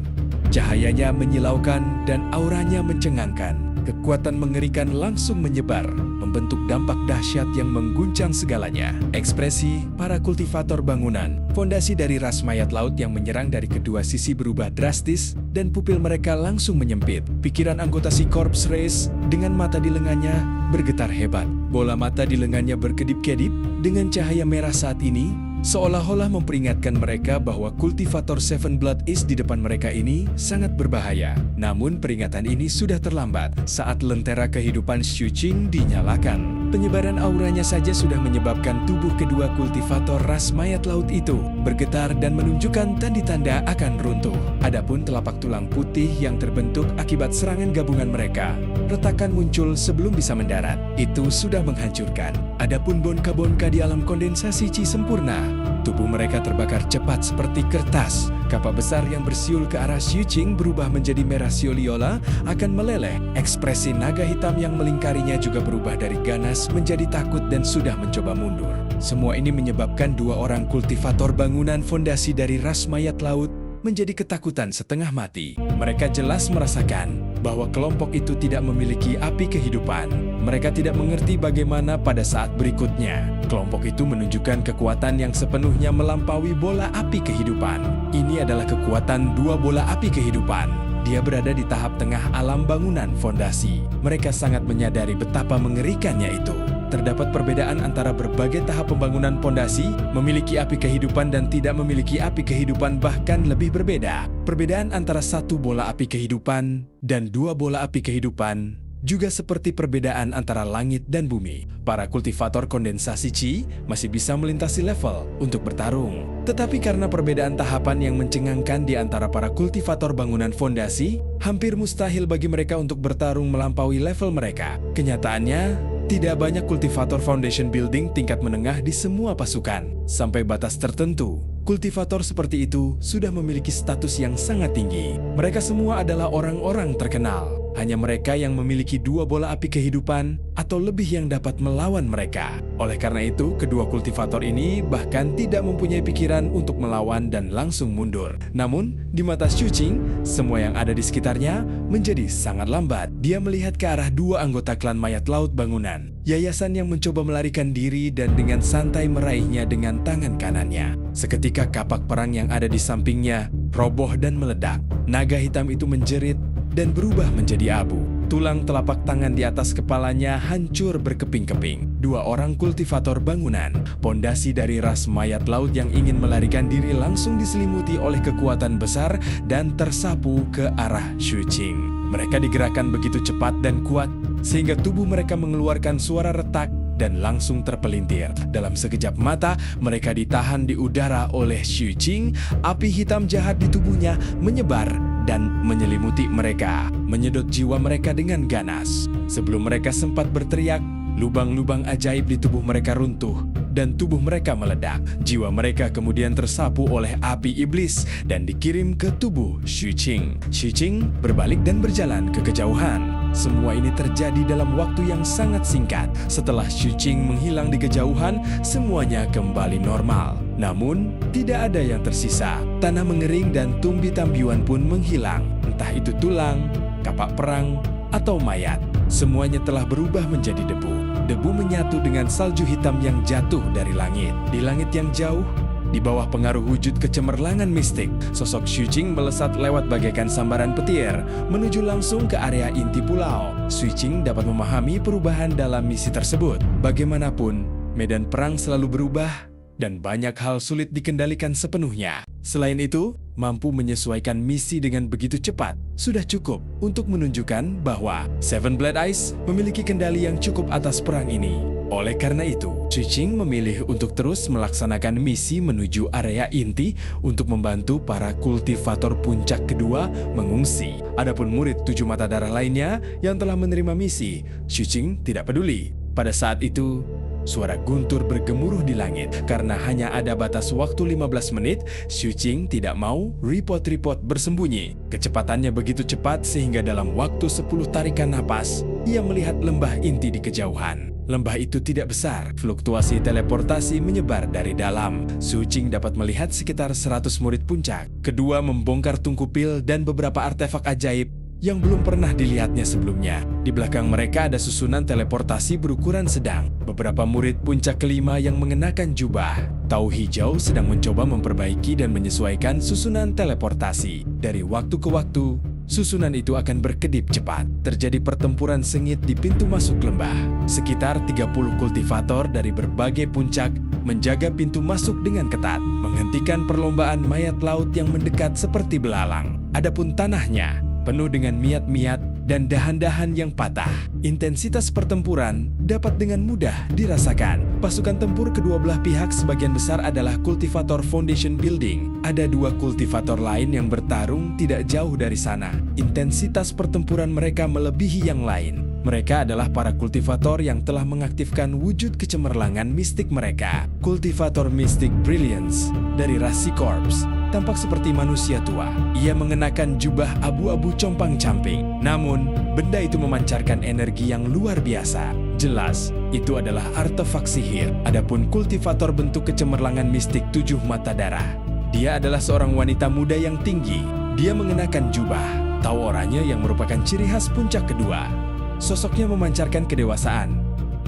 Cahayanya menyilaukan dan auranya mencengangkan. Kekuatan mengerikan langsung menyebar, membentuk dampak dahsyat yang mengguncang segalanya. Ekspresi para kultivator bangunan, fondasi dari ras mayat laut yang menyerang dari kedua sisi berubah drastis dan pupil mereka langsung menyempit. Pikiran anggota si Corpse Race dengan mata di lengannya bergetar hebat. Bola mata di lengannya berkedip-kedip dengan cahaya merah saat ini, seolah-olah memperingatkan mereka bahwa kultivator Seven Blood East di depan mereka ini sangat berbahaya. Namun peringatan ini sudah terlambat saat lentera kehidupan Xu Qing dinyalakan. Penyebaran auranya saja sudah menyebabkan tubuh kedua kultivator ras mayat laut itu bergetar dan menunjukkan tanda-tanda akan runtuh. Adapun telapak tulang putih yang terbentuk akibat serangan gabungan mereka, retakan muncul sebelum bisa mendarat. Itu sudah menghancurkan. Adapun bonka-bonka di alam kondensasi Qi sempurna, tubuh mereka terbakar cepat seperti kertas. Kapak besar yang bersiul ke arah Xu Qing berubah menjadi merah sioliola akan meleleh. Ekspresi naga hitam yang melingkarinya juga berubah dari ganas menjadi takut dan sudah mencoba mundur. Semua ini menyebabkan dua orang kultivator bangunan fondasi dari ras mayat laut menjadi ketakutan setengah mati. Mereka jelas merasakan bahwa kelompok itu tidak memiliki api kehidupan. Mereka tidak mengerti bagaimana pada saat berikutnya kelompok itu menunjukkan kekuatan yang sepenuhnya melampaui bola api kehidupan. Ini adalah kekuatan dua bola api kehidupan. Dia berada di tahap tengah alam bangunan fondasi. Mereka sangat menyadari betapa mengerikannya itu. Terdapat perbedaan antara berbagai tahap pembangunan fondasi, memiliki api kehidupan dan tidak memiliki api kehidupan, bahkan lebih berbeda. Perbedaan antara satu bola api kehidupan dan dua bola api kehidupan juga seperti perbedaan antara langit dan bumi. Para kultivator kondensasi Qi masih bisa melintasi level untuk bertarung. Tetapi karena perbedaan tahapan yang mencengangkan di antara para kultivator bangunan fondasi, hampir mustahil bagi mereka untuk bertarung melampaui level mereka. Kenyataannya, tidak banyak kultivator foundation building tingkat menengah di semua pasukan. Sampai batas tertentu, kultivator seperti itu sudah memiliki status yang sangat tinggi. Mereka semua adalah orang-orang terkenal. Hanya mereka yang memiliki dua bola api kehidupan atau lebih yang dapat melawan mereka. Oleh karena itu, kedua kultivator ini bahkan tidak mempunyai pikiran untuk melawan dan langsung mundur. Namun, di mata Xu Qing, semua yang ada di sekitarnya menjadi sangat lambat. Dia melihat ke arah dua anggota klan mayat laut bangunan. Yayasan yang mencoba melarikan diri dan dengan santai meraihnya dengan tangan kanannya. Seketika kapak perang yang ada di sampingnya roboh dan meledak. Naga hitam itu menjerit dan berubah menjadi abu. Tulang telapak tangan di atas kepalanya hancur berkeping-keping. Dua orang kultivator bangunan, pondasi dari ras mayat laut yang ingin melarikan diri langsung diselimuti oleh kekuatan besar dan tersapu ke arah Xu Qing. Mereka digerakkan begitu cepat dan kuat, sehingga tubuh mereka mengeluarkan suara retak dan langsung terpelintir. Dalam sekejap mata, mereka ditahan di udara oleh Xu Qing. Api hitam jahat di tubuhnya menyebar dan menyelimuti mereka, menyedot jiwa mereka dengan ganas. Sebelum mereka sempat berteriak, lubang-lubang ajaib di tubuh mereka runtuh dan tubuh mereka meledak. Jiwa mereka kemudian tersapu oleh api iblis dan dikirim ke tubuh Xu Qing. Xu Qing berbalik dan berjalan ke kejauhan. Semua ini terjadi dalam waktu yang sangat singkat. Setelah Xu Qing menghilang di kejauhan, semuanya kembali normal. Namun, tidak ada yang tersisa. Tanah mengering dan tumbi-tambiuan pun menghilang. Entah itu tulang, kapak perang, atau mayat. Semuanya telah berubah menjadi debu. Debu menyatu dengan salju hitam yang jatuh dari langit. Di langit yang jauh, di bawah pengaruh wujud kecemerlangan mistik, sosok Xu Qing melesat lewat bagaikan sambaran petir, menuju langsung ke area inti pulau. Xu Qing dapat memahami perubahan dalam misi tersebut. Bagaimanapun, medan perang selalu berubah, dan banyak hal sulit dikendalikan sepenuhnya. Selain itu, mampu menyesuaikan misi dengan begitu cepat sudah cukup untuk menunjukkan bahwa Seven Blood Eyes memiliki kendali yang cukup atas perang ini. Oleh karena itu, Xu Qing memilih untuk terus melaksanakan misi menuju area inti untuk membantu para kultivator puncak kedua mengungsi. Adapun murid tujuh mata darah lainnya yang telah menerima misi, Xu Qing tidak peduli. Pada saat itu, suara guntur bergemuruh di langit. Karena hanya ada batas waktu 15 menit, Xu Qing tidak mau repot-repot bersembunyi. Kecepatannya begitu cepat sehingga dalam waktu 10 tarikan napas, ia melihat lembah inti di kejauhan. Lembah itu tidak besar, fluktuasi teleportasi menyebar dari dalam. Xu Qing dapat melihat sekitar 100 murid puncak. Kedua membongkar tungku pil dan beberapa artefak ajaib yang belum pernah dilihatnya sebelumnya. Di belakang mereka ada susunan teleportasi berukuran sedang. Beberapa murid puncak kelima yang mengenakan jubah Tau hijau sedang mencoba memperbaiki dan menyesuaikan susunan teleportasi. Dari waktu ke waktu, susunan itu akan berkedip cepat. Terjadi pertempuran sengit di pintu masuk lembah. Sekitar 30 kultivator dari berbagai puncak menjaga pintu masuk dengan ketat, menghentikan perlombaan mayat laut yang mendekat seperti belalang. Adapun tanahnya penuh dengan miat-miat dan dahan-dahan yang patah. Intensitas pertempuran dapat dengan mudah dirasakan. Pasukan tempur kedua belah pihak sebagian besar adalah kultivator Foundation Building. Ada 2 kultivator lain yang bertarung tidak jauh dari sana. Intensitas pertempuran mereka melebihi yang lain. Mereka adalah para kultivator yang telah mengaktifkan wujud kecemerlangan mistik mereka. Kultivator Mystic Brilliance dari Rasi Corps tampak seperti manusia tua. Ia mengenakan jubah abu-abu compang-camping. Namun, benda itu memancarkan energi yang luar biasa. Jelas, itu adalah artefak sihir. Adapun kultivator bentuk kecemerlangan mistik 7 mata darah. Dia adalah seorang wanita muda yang tinggi. Dia mengenakan jubah, tahu oranye yang merupakan ciri khas puncak kedua. Sosoknya memancarkan kedewasaan,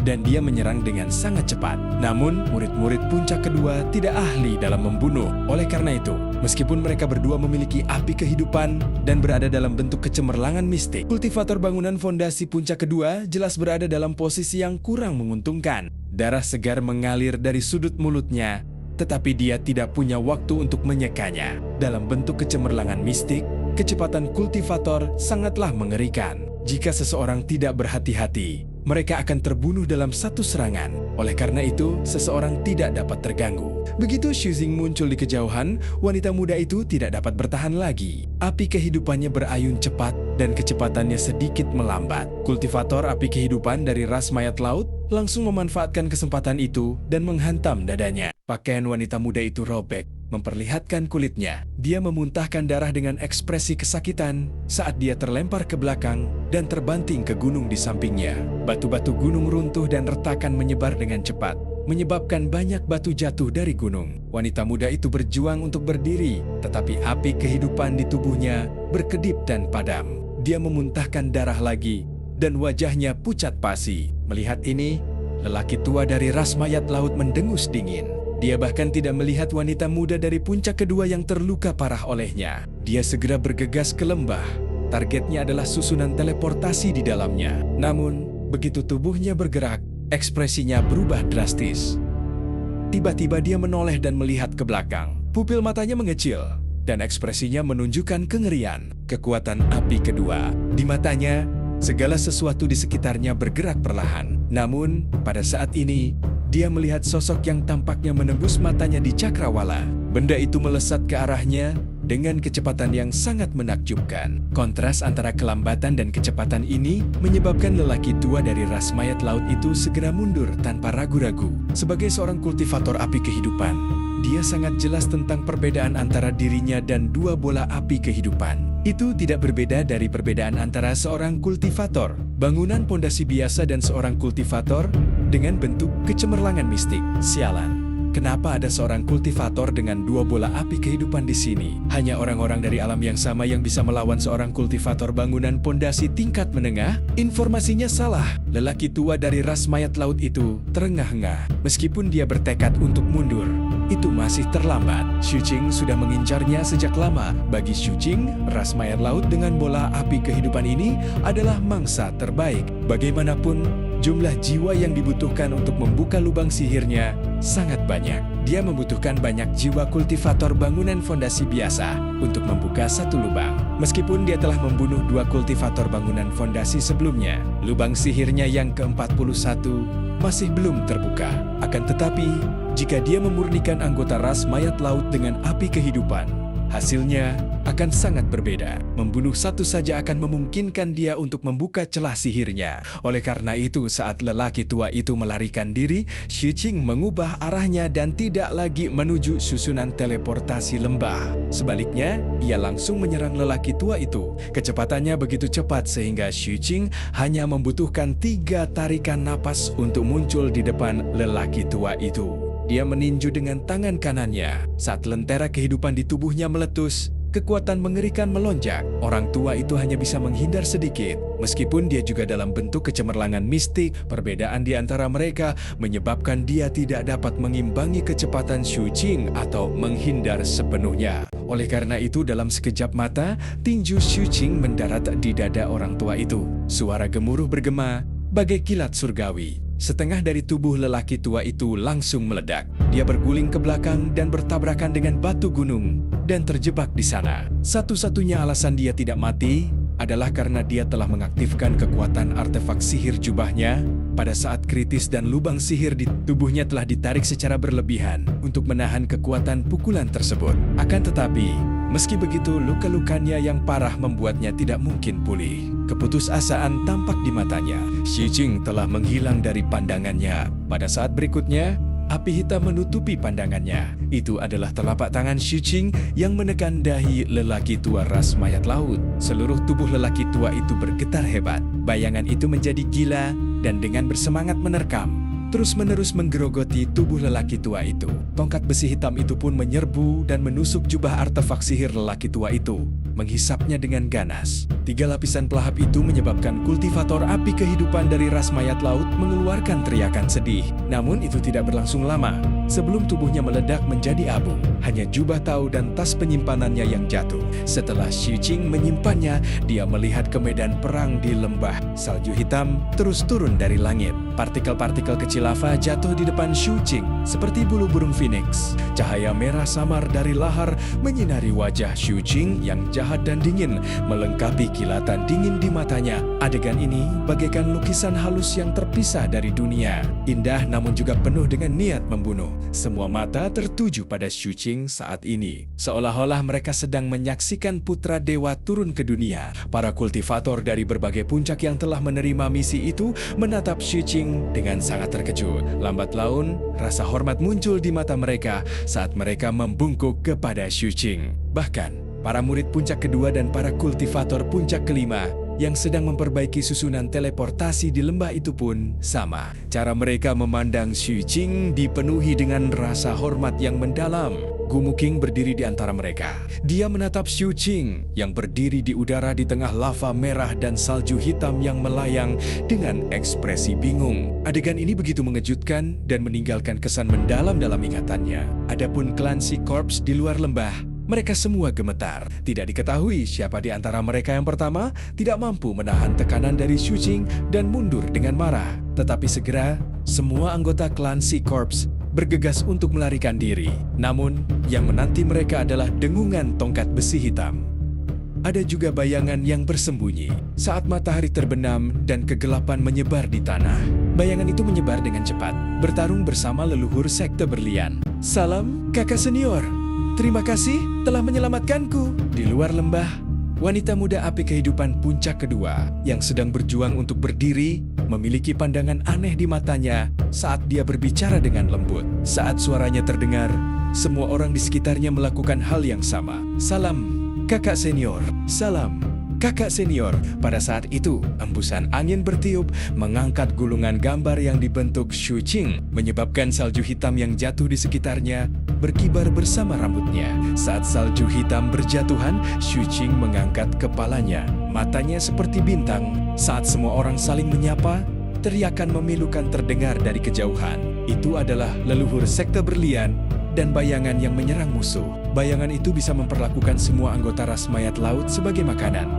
dan dia menyerang dengan sangat cepat. Namun, murid-murid puncak kedua tidak ahli dalam membunuh. Oleh karena itu, meskipun mereka berdua memiliki api kehidupan dan berada dalam bentuk kecemerlangan mistik, kultivator bangunan fondasi puncak kedua jelas berada dalam posisi yang kurang menguntungkan. Darah segar mengalir dari sudut mulutnya, tetapi dia tidak punya waktu untuk menyekanya. Dalam bentuk kecemerlangan mistik, kecepatan kultivator sangatlah mengerikan. Jika seseorang tidak berhati-hati, mereka akan terbunuh dalam satu serangan. Oleh karena itu, seseorang tidak dapat terganggu. Begitu Xu Qing muncul di kejauhan, wanita muda itu tidak dapat bertahan lagi. Api kehidupannya berayun cepat dan kecepatannya sedikit melambat. Kultivator api kehidupan dari ras mayat laut langsung memanfaatkan kesempatan itu dan menghantam dadanya. Pakaian wanita muda itu robek, memperlihatkan kulitnya. Dia memuntahkan darah dengan ekspresi kesakitan saat dia terlempar ke belakang dan terbanting ke gunung di sampingnya. Batu-batu gunung runtuh dan retakan menyebar dengan cepat, menyebabkan banyak batu jatuh dari gunung. Wanita muda itu berjuang untuk berdiri, tetapi api kehidupan di tubuhnya berkedip dan padam. Dia memuntahkan darah lagi, dan wajahnya pucat pasi. Melihat ini, lelaki tua dari ras mayat laut mendengus dingin. Dia bahkan tidak melihat wanita muda dari puncak kedua yang terluka parah olehnya. Dia segera bergegas ke lembah. Targetnya adalah susunan teleportasi di dalamnya. Namun, begitu tubuhnya bergerak, ekspresinya berubah drastis. Tiba-tiba dia menoleh dan melihat ke belakang. Pupil matanya mengecil, dan ekspresinya menunjukkan kengerian. Kekuatan api kedua. Di matanya, segala sesuatu di sekitarnya bergerak perlahan. Namun, pada saat ini, dia melihat sosok yang tampaknya menembus matanya di cakrawala. Benda itu melesat ke arahnya dengan kecepatan yang sangat menakjubkan. Kontras antara kelambatan dan kecepatan ini menyebabkan lelaki tua dari ras mayat laut itu segera mundur tanpa ragu-ragu. Sebagai seorang kultivator api kehidupan, dia sangat jelas tentang perbedaan antara dirinya dan 2 bola api kehidupan. Itu tidak berbeda dari perbedaan antara seorang kultivator bangunan pondasi biasa dan seorang kultivator dengan bentuk kecemerlangan mistik. Sialan, kenapa ada seorang kultivator dengan 2 bola api kehidupan di sini? Hanya orang-orang dari alam yang sama yang bisa melawan seorang kultivator bangunan pondasi tingkat menengah? Informasinya salah. Lelaki tua dari ras mayat laut itu terengah-engah. Meskipun dia bertekad untuk mundur, itu masih terlambat. Xu Qing sudah mengincarnya sejak lama. Bagi Xu Qing, ras mayat laut dengan bola api kehidupan ini adalah mangsa terbaik. Bagaimanapun, jumlah jiwa yang dibutuhkan untuk membuka lubang sihirnya sangat banyak. Dia membutuhkan banyak jiwa kultivator bangunan fondasi biasa untuk membuka satu lubang. Meskipun dia telah membunuh 2 kultivator bangunan fondasi sebelumnya, lubang sihirnya yang ke-41 masih belum terbuka. Akan tetapi, jika dia memurnikan anggota ras mayat laut dengan api kehidupan, Hasilnya akan sangat berbeda. Membunuh satu saja akan memungkinkan dia untuk membuka celah sihirnya. Oleh karena itu, saat lelaki tua itu melarikan diri, Xu Qing mengubah arahnya dan tidak lagi menuju susunan teleportasi lembah. Sebaliknya, ia langsung menyerang lelaki tua itu. Kecepatannya begitu cepat sehingga Xu Qing hanya membutuhkan 3 tarikan napas untuk muncul di depan lelaki tua itu. Dia meninju dengan tangan kanannya. Saat lentera kehidupan di tubuhnya meletus, kekuatan mengerikan melonjak. Orang tua itu hanya bisa menghindar sedikit. Meskipun dia juga dalam bentuk kecemerlangan mistik, perbedaan di antara mereka menyebabkan dia tidak dapat mengimbangi kecepatan Xu Qing atau menghindar sepenuhnya. Oleh karena itu, dalam sekejap mata, tinju Xu Qing mendarat di dada orang tua itu. Suara gemuruh bergema, bagai kilat surgawi. Setengah dari tubuh lelaki tua itu langsung meledak. Dia berguling ke belakang dan bertabrakan dengan batu gunung dan terjebak di sana. Satu-satunya alasan dia tidak mati adalah karena dia telah mengaktifkan kekuatan artefak sihir jubahnya pada saat kritis dan lubang sihir di tubuhnya telah ditarik secara berlebihan untuk menahan kekuatan pukulan tersebut. Akan tetapi, meski begitu, luka-lukanya yang parah membuatnya tidak mungkin pulih. Keputusasaan tampak di matanya. Xu Qing telah menghilang dari pandangannya. Pada saat berikutnya, api hitam menutupi pandangannya. Itu adalah telapak tangan Xu Qing yang menekan dahi lelaki tua ras mayat laut. Seluruh tubuh lelaki tua itu bergetar hebat. Bayangan itu menjadi gila dan dengan bersemangat menerkam, terus-menerus menggerogoti tubuh lelaki tua itu. Tongkat besi hitam itu pun menyerbu dan menusuk jubah artefak sihir lelaki tua itu, menghisapnya dengan ganas. 3 lapisan pelahap itu menyebabkan kultivator api kehidupan dari ras mayat laut mengeluarkan teriakan sedih. Namun itu tidak berlangsung lama. Sebelum tubuhnya meledak menjadi abu, hanya jubah tau dan tas penyimpanannya yang jatuh. Setelah Xu Qing menyimpannya, dia melihat ke medan perang di lembah. Salju hitam terus turun dari langit. Partikel-partikel kecil lava jatuh di depan Xu Qing seperti bulu burung phoenix. Cahaya merah samar dari lahar menyinari wajah Xu Qing yang jahat dan dingin, melengkapi kilatan dingin di matanya. Adegan ini bagaikan lukisan halus yang terpisah dari dunia. Indah namun juga penuh dengan niat membunuh. Semua mata tertuju pada Xu Qing saat ini. Seolah-olah mereka sedang menyaksikan putra dewa turun ke dunia. Para kultivator dari berbagai puncak yang telah menerima misi itu menatap Xu Qing dengan sangat terkejut. Lambat laun, rasa hormat muncul di mata mereka saat mereka membungkuk kepada Xu Qing. Bahkan, para murid puncak kedua dan para kultivator puncak kelima yang sedang memperbaiki susunan teleportasi di lembah itu pun sama. Cara mereka memandang Xu Qing dipenuhi dengan rasa hormat yang mendalam. Gu Muqing berdiri di antara mereka. Dia menatap Xu Qing yang berdiri di udara di tengah lava merah dan salju hitam yang melayang dengan ekspresi bingung. Adegan ini begitu mengejutkan dan meninggalkan kesan mendalam dalam ingatannya. Adapun klan Si Corps di luar lembah, mereka semua gemetar. Tidak diketahui siapa di antara mereka yang pertama tidak mampu menahan tekanan dari Xu Qing dan mundur dengan marah. Tetapi segera, semua anggota klan Si Corps bergegas untuk melarikan diri. Namun, yang menanti mereka adalah dengungan tongkat besi hitam. Ada juga bayangan yang bersembunyi saat matahari terbenam dan kegelapan menyebar di tanah. Bayangan itu menyebar dengan cepat, bertarung bersama leluhur sekte berlian. Salam, kakak senior. Terima kasih telah menyelamatkanku. Di luar lembah, wanita muda api kehidupan puncak kedua yang sedang berjuang untuk berdiri memiliki pandangan aneh di matanya saat dia berbicara dengan lembut. Saat suaranya terdengar, semua orang di sekitarnya melakukan hal yang sama. Salam, kakak senior. Salam, kakak senior. Pada saat itu, embusan angin bertiup mengangkat gulungan gambar yang dibentuk Xu Qing, menyebabkan salju hitam yang jatuh di sekitarnya berkibar bersama rambutnya. Saat salju hitam berjatuhan, Xu Qing mengangkat kepalanya. Matanya seperti bintang. Saat semua orang saling menyapa, teriakan memilukan terdengar dari kejauhan. Itu adalah leluhur sekte berlian dan bayangan yang menyerang musuh. Bayangan itu bisa memperlakukan semua anggota ras mayat laut sebagai makanan.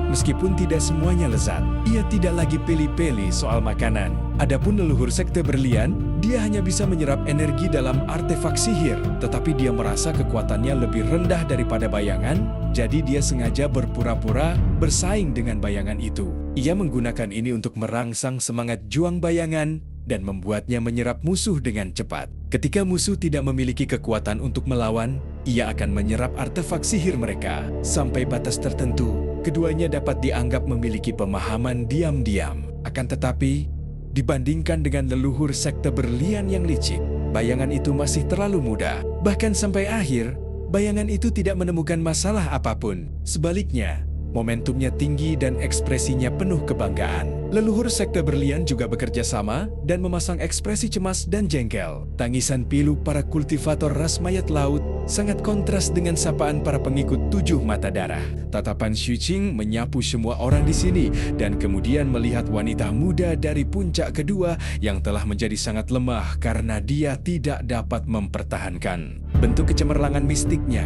Meskipun tidak semuanya lezat, ia tidak lagi pilih-pilih soal makanan. Adapun leluhur sekte berlian, dia hanya bisa menyerap energi dalam artefak sihir, tetapi dia merasa kekuatannya lebih rendah daripada bayangan, jadi dia sengaja berpura-pura bersaing dengan bayangan itu. Ia menggunakan ini untuk merangsang semangat juang bayangan dan membuatnya menyerap musuh dengan cepat. Ketika musuh tidak memiliki kekuatan untuk melawan, ia akan menyerap artefak sihir mereka. Sampai batas tertentu, keduanya dapat dianggap memiliki pemahaman diam-diam. Akan tetapi, dibandingkan dengan leluhur sekte berlian yang licik, bayangan itu masih terlalu muda. Bahkan sampai akhir, bayangan itu tidak menemukan masalah apapun. Sebaliknya, momentumnya tinggi dan ekspresinya penuh kebanggaan. Leluhur sekte berlian juga bekerja sama dan memasang ekspresi cemas dan jengkel. Tangisan pilu para kultivator ras mayat laut sangat kontras dengan sapaan para pengikut tujuh mata darah. Tatapan Xu Qing menyapu semua orang di sini dan kemudian melihat wanita muda dari puncak kedua yang telah menjadi sangat lemah karena dia tidak dapat mempertahankan. Bentuk kecemerlangan mistiknya,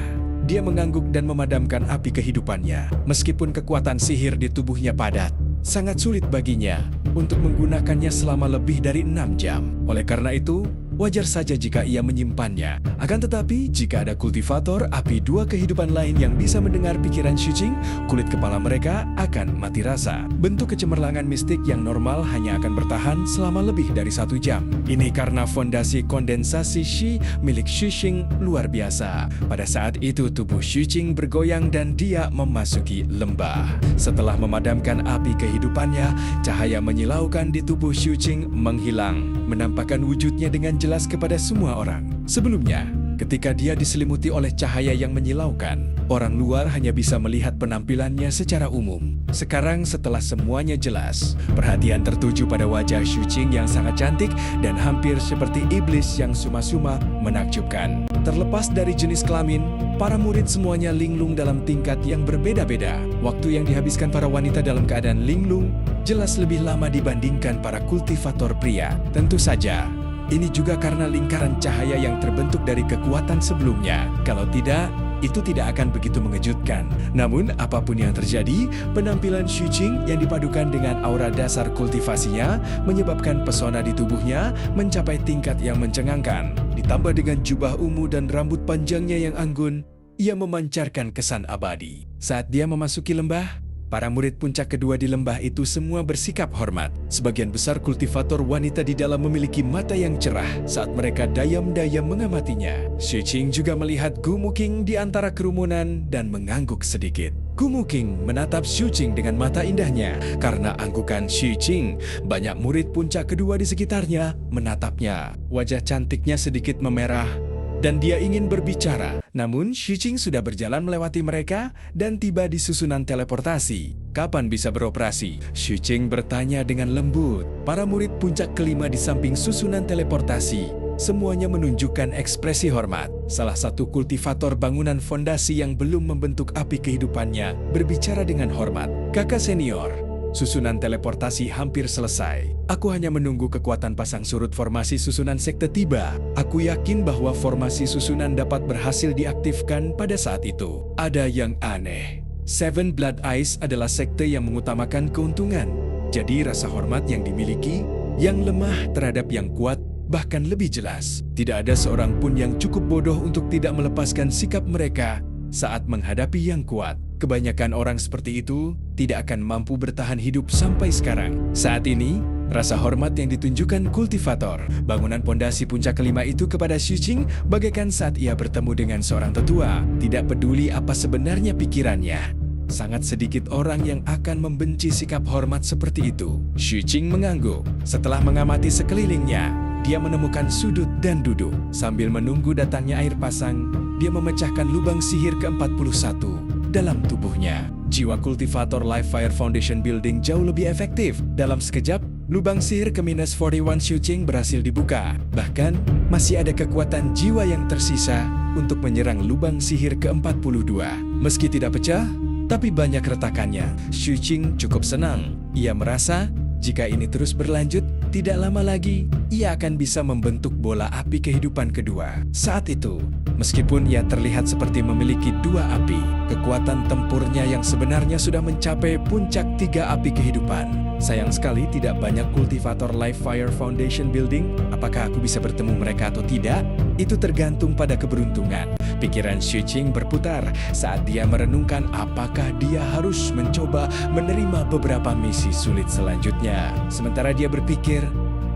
dia mengangguk dan memadamkan api kehidupannya. Meskipun kekuatan sihir di tubuhnya padat, sangat sulit baginya untuk menggunakannya selama lebih dari 6 jam. Oleh karena itu, wajar saja jika ia menyimpannya. Akan tetapi, jika ada kultivator api dua kehidupan lain yang bisa mendengar pikiran Xu Qing, kulit kepala mereka akan mati rasa. Bentuk kecemerlangan mistik yang normal hanya akan bertahan selama lebih dari 1 jam. Ini karena fondasi kondensasi Qi milik Xu Qing luar biasa. Pada saat itu, tubuh Xu Qing bergoyang dan dia memasuki lembah. Setelah memadamkan api kehidupannya, cahaya menyilaukan di tubuh Xu Qing menghilang, menampakkan wujudnya dengan jelas kepada semua orang. Sebelumnya, ketika dia diselimuti oleh cahaya yang menyilaukan, orang luar hanya bisa melihat penampilannya secara umum. Sekarang setelah semuanya jelas, perhatian tertuju pada wajah Xu Qing yang sangat cantik dan hampir seperti iblis yang suma-suma menakjubkan. Terlepas dari jenis kelamin, para murid semuanya linglung dalam tingkat yang berbeda-beda. Waktu yang dihabiskan para wanita dalam keadaan linglung jelas lebih lama dibandingkan para kultivator pria. Tentu saja, ini juga karena lingkaran cahaya yang terbentuk dari kekuatan sebelumnya. Kalau tidak, itu tidak akan begitu mengejutkan. Namun, apapun yang terjadi, penampilan Xu Qing yang dipadukan dengan aura dasar kultivasinya menyebabkan pesona di tubuhnya mencapai tingkat yang mencengangkan. Ditambah dengan jubah ungu dan rambut panjangnya yang anggun, ia memancarkan kesan abadi. Saat dia memasuki lembah, para murid puncak kedua di lembah itu semua bersikap hormat. Sebagian besar kultivator wanita di dalam memiliki mata yang cerah saat mereka dayam-dayam mengamatinya. Xu Qing juga melihat Gu Muqing di antara kerumunan dan mengangguk sedikit. Gu Muqing menatap Xu Qing dengan mata indahnya. Karena anggukan Xu Qing, banyak murid puncak kedua di sekitarnya menatapnya. Wajah cantiknya sedikit memerah dan dia ingin berbicara. Namun, Xu Qing sudah berjalan melewati mereka dan tiba di susunan teleportasi. Kapan bisa beroperasi? Xu Qing bertanya dengan lembut. Para murid puncak kelima di samping susunan teleportasi, semuanya menunjukkan ekspresi hormat. Salah satu kultivator bangunan fondasi yang belum membentuk api kehidupannya berbicara dengan hormat. Kakak senior, susunan teleportasi hampir selesai. Aku hanya menunggu kekuatan pasang surut formasi susunan sekte tiba. Aku yakin bahwa formasi susunan dapat berhasil diaktifkan pada saat itu. Ada yang aneh. Seven Blood Eyes adalah sekte yang mengutamakan keuntungan. Jadi rasa hormat yang dimiliki, yang lemah terhadap yang kuat, bahkan lebih jelas. Tidak ada seorang pun yang cukup bodoh untuk tidak melepaskan sikap mereka saat menghadapi yang kuat. Kebanyakan orang seperti itu tidak akan mampu bertahan hidup sampai sekarang. Saat ini, rasa hormat yang ditunjukkan kultivator bangunan pondasi puncak kelima itu kepada Xu Qing bagaikan saat ia bertemu dengan seorang tetua. Tidak peduli apa sebenarnya pikirannya, sangat sedikit orang yang akan membenci sikap hormat seperti itu. Xu Qing mengangguk. Setelah mengamati sekelilingnya, dia menemukan sudut dan duduk. Sambil menunggu datangnya air pasang, dia memecahkan lubang sihir ke-41 dalam tubuhnya. Jiwa kultivator Live Fire Foundation Building jauh lebih efektif. Dalam sekejap, lubang sihir ke-41 Xu Qing berhasil dibuka. Bahkan, masih ada kekuatan jiwa yang tersisa untuk menyerang lubang sihir ke-42. Meski tidak pecah, tapi banyak retakannya. Xu Qing cukup senang. Ia merasa jika ini terus berlanjut, tidak lama lagi ia akan bisa membentuk bola api kehidupan kedua. Saat itu, meskipun ia terlihat seperti memiliki dua api, kekuatan tempurnya yang sebenarnya sudah mencapai puncak 3 api kehidupan. Sayang sekali tidak banyak kultivator Live Fire Foundation Building. Apakah aku bisa bertemu mereka atau tidak? Itu tergantung pada keberuntungan. Pikiran Xu Qing berputar saat dia merenungkan apakah dia harus mencoba menerima beberapa misi sulit selanjutnya. Sementara dia berpikir,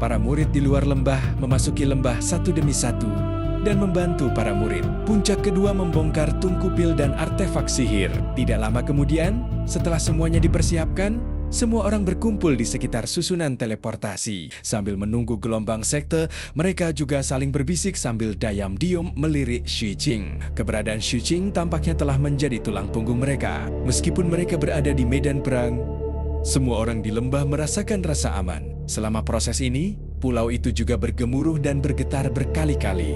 para murid di luar lembah memasuki lembah satu demi satu dan membantu para murid. Puncak kedua membongkar tungku pil dan artefak sihir. Tidak lama kemudian, setelah semuanya dipersiapkan, semua orang berkumpul di sekitar susunan teleportasi. Sambil menunggu gelombang sekte, mereka juga saling berbisik sambil diam-diam melirik Xu Jing. Keberadaan Xu Jing tampaknya telah menjadi tulang punggung mereka. Meskipun mereka berada di medan perang, semua orang di lembah merasakan rasa aman. Selama proses ini, pulau itu juga bergemuruh dan bergetar berkali-kali.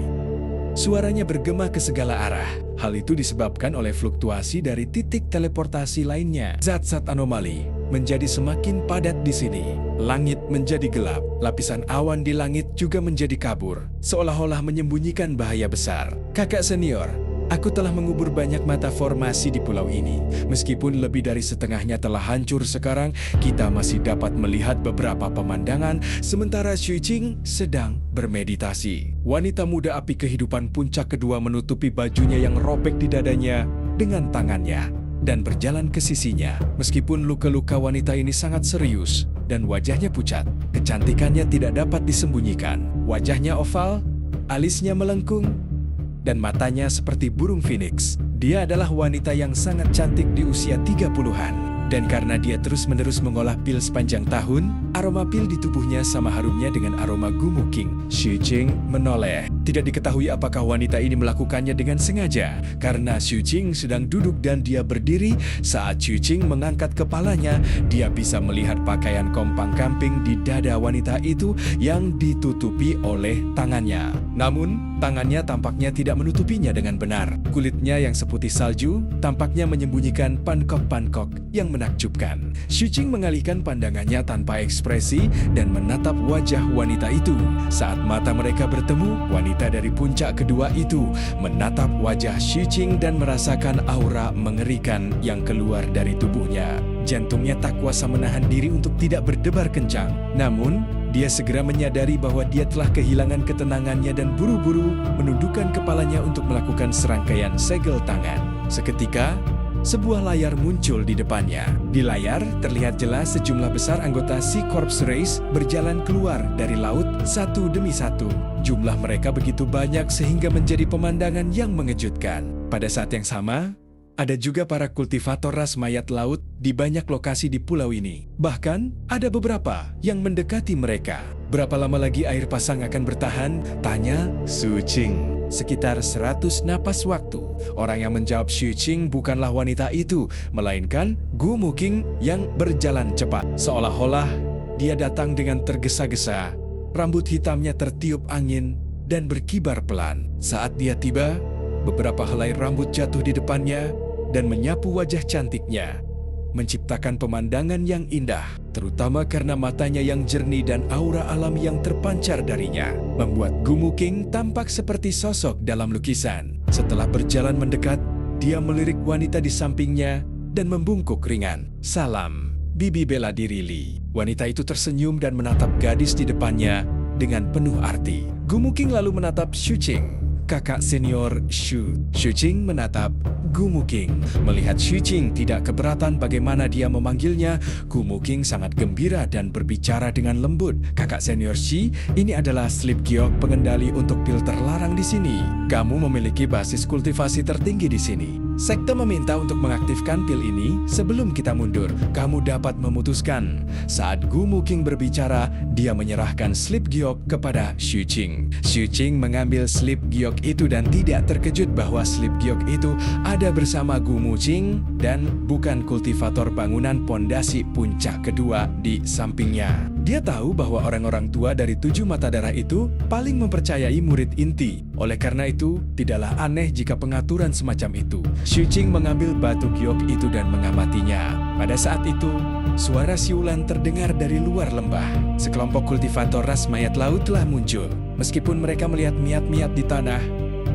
Suaranya bergema ke segala arah. Hal itu disebabkan oleh fluktuasi dari titik teleportasi lainnya. Zat-zat anomali menjadi semakin padat di sini. Langit menjadi gelap. Lapisan awan di langit juga menjadi kabur, seolah-olah menyembunyikan bahaya besar. Kakak senior, aku telah mengubur banyak mata formasi di pulau ini. Meskipun lebih dari setengahnya telah hancur sekarang, kita masih dapat melihat beberapa pemandangan sementara Xu Jing sedang bermeditasi. Wanita muda api kehidupan puncak kedua menutupi bajunya yang robek di dadanya dengan tangannya dan berjalan ke sisinya. Meskipun luka-luka wanita ini sangat serius dan wajahnya pucat, kecantikannya tidak dapat disembunyikan. Wajahnya oval, alisnya melengkung, dan matanya seperti burung phoenix. Dia adalah wanita yang sangat cantik di usia 30-an. Dan karena dia terus-menerus mengolah pil sepanjang tahun, aroma pil di tubuhnya sama harumnya dengan aroma Gumu King. Xu Jing menoleh. Tidak diketahui apakah wanita ini melakukannya dengan sengaja, karena Xu Jing sedang duduk dan dia berdiri. Saat Xu Jing mengangkat kepalanya, dia bisa melihat pakaian kompang kamping di dada wanita itu yang ditutupi oleh tangannya. Namun, tangannya tampaknya tidak menutupinya dengan benar. Kulitnya yang seputih salju tampaknya menyembunyikan pankok-pankok yang menakjubkan. Xu Jing mengalihkan pandangannya tanpa ekspresi dan menatap wajah wanita itu. Saat mata mereka bertemu, wanita dari puncak kedua itu menatap wajah Xu Jing dan merasakan aura mengerikan yang keluar dari tubuhnya. Jantungnya tak kuasa menahan diri untuk tidak berdebar kencang. Namun, dia segera menyadari bahwa dia telah kehilangan ketenangannya dan buru-buru menundukkan kepalanya untuk melakukan serangkaian segel tangan. Seketika, sebuah layar muncul di depannya. Di layar, terlihat jelas sejumlah besar anggota Sea Corps Race berjalan keluar dari laut satu demi satu. Jumlah mereka begitu banyak sehingga menjadi pemandangan yang mengejutkan. Pada saat yang sama, ada juga para kultivator ras mayat laut di banyak lokasi di pulau ini. Bahkan, ada beberapa yang mendekati mereka. Berapa lama lagi air pasang akan bertahan? Tanya Xu Jing. Sekitar 100 napas waktu. Orang yang menjawab Xu Jing bukanlah wanita itu, melainkan Gumu King yang berjalan cepat. Seolah-olah dia datang dengan tergesa-gesa. Rambut hitamnya tertiup angin dan berkibar pelan. Saat dia tiba, beberapa helai rambut jatuh di depannya dan menyapu wajah cantiknya, menciptakan pemandangan yang indah, terutama karena matanya yang jernih dan aura alam yang terpancar darinya, membuat Gumu King tampak seperti sosok dalam lukisan. Setelah berjalan mendekat, dia melirik wanita di sampingnya dan membungkuk ringan. "Salam, Bibi bela diri Li." Wanita itu tersenyum dan menatap gadis di depannya dengan penuh arti. Gumu King lalu menatap Xu Jing, kakak senior Xu. Xu Jing menatap Gumu King. Melihat Xu Jing tidak keberatan bagaimana dia memanggilnya, Gumu King sangat gembira dan berbicara dengan lembut. "Kakak senior Xi, ini adalah Slip Giok, pengendali untuk pil terlarang di sini. Kamu memiliki basis kultivasi tertinggi di sini. Sekte meminta untuk mengaktifkan pil ini sebelum kita mundur. Kamu dapat memutuskan." Saat Gumu King berbicara, dia menyerahkan Slip Giok kepada Xu Jing. Xu Jing mengambil Slip Giok itu dan tidak terkejut bahwa Slip Giok itu ada bersama Gumu King dan bukan kultivator bangunan pondasi puncak kedua di sampingnya. Dia tahu bahwa orang-orang tua dari 7 mata darah itu paling mempercayai murid inti. Oleh karena itu, tidaklah aneh jika pengaturan semacam itu. Xu Jing mengambil batu giok itu dan mengamatinya. Pada saat itu, suara siulan terdengar dari luar lembah. Sekelompok kultivator ras mayat laut telah muncul. Meskipun mereka melihat mayat-mayat di tanah,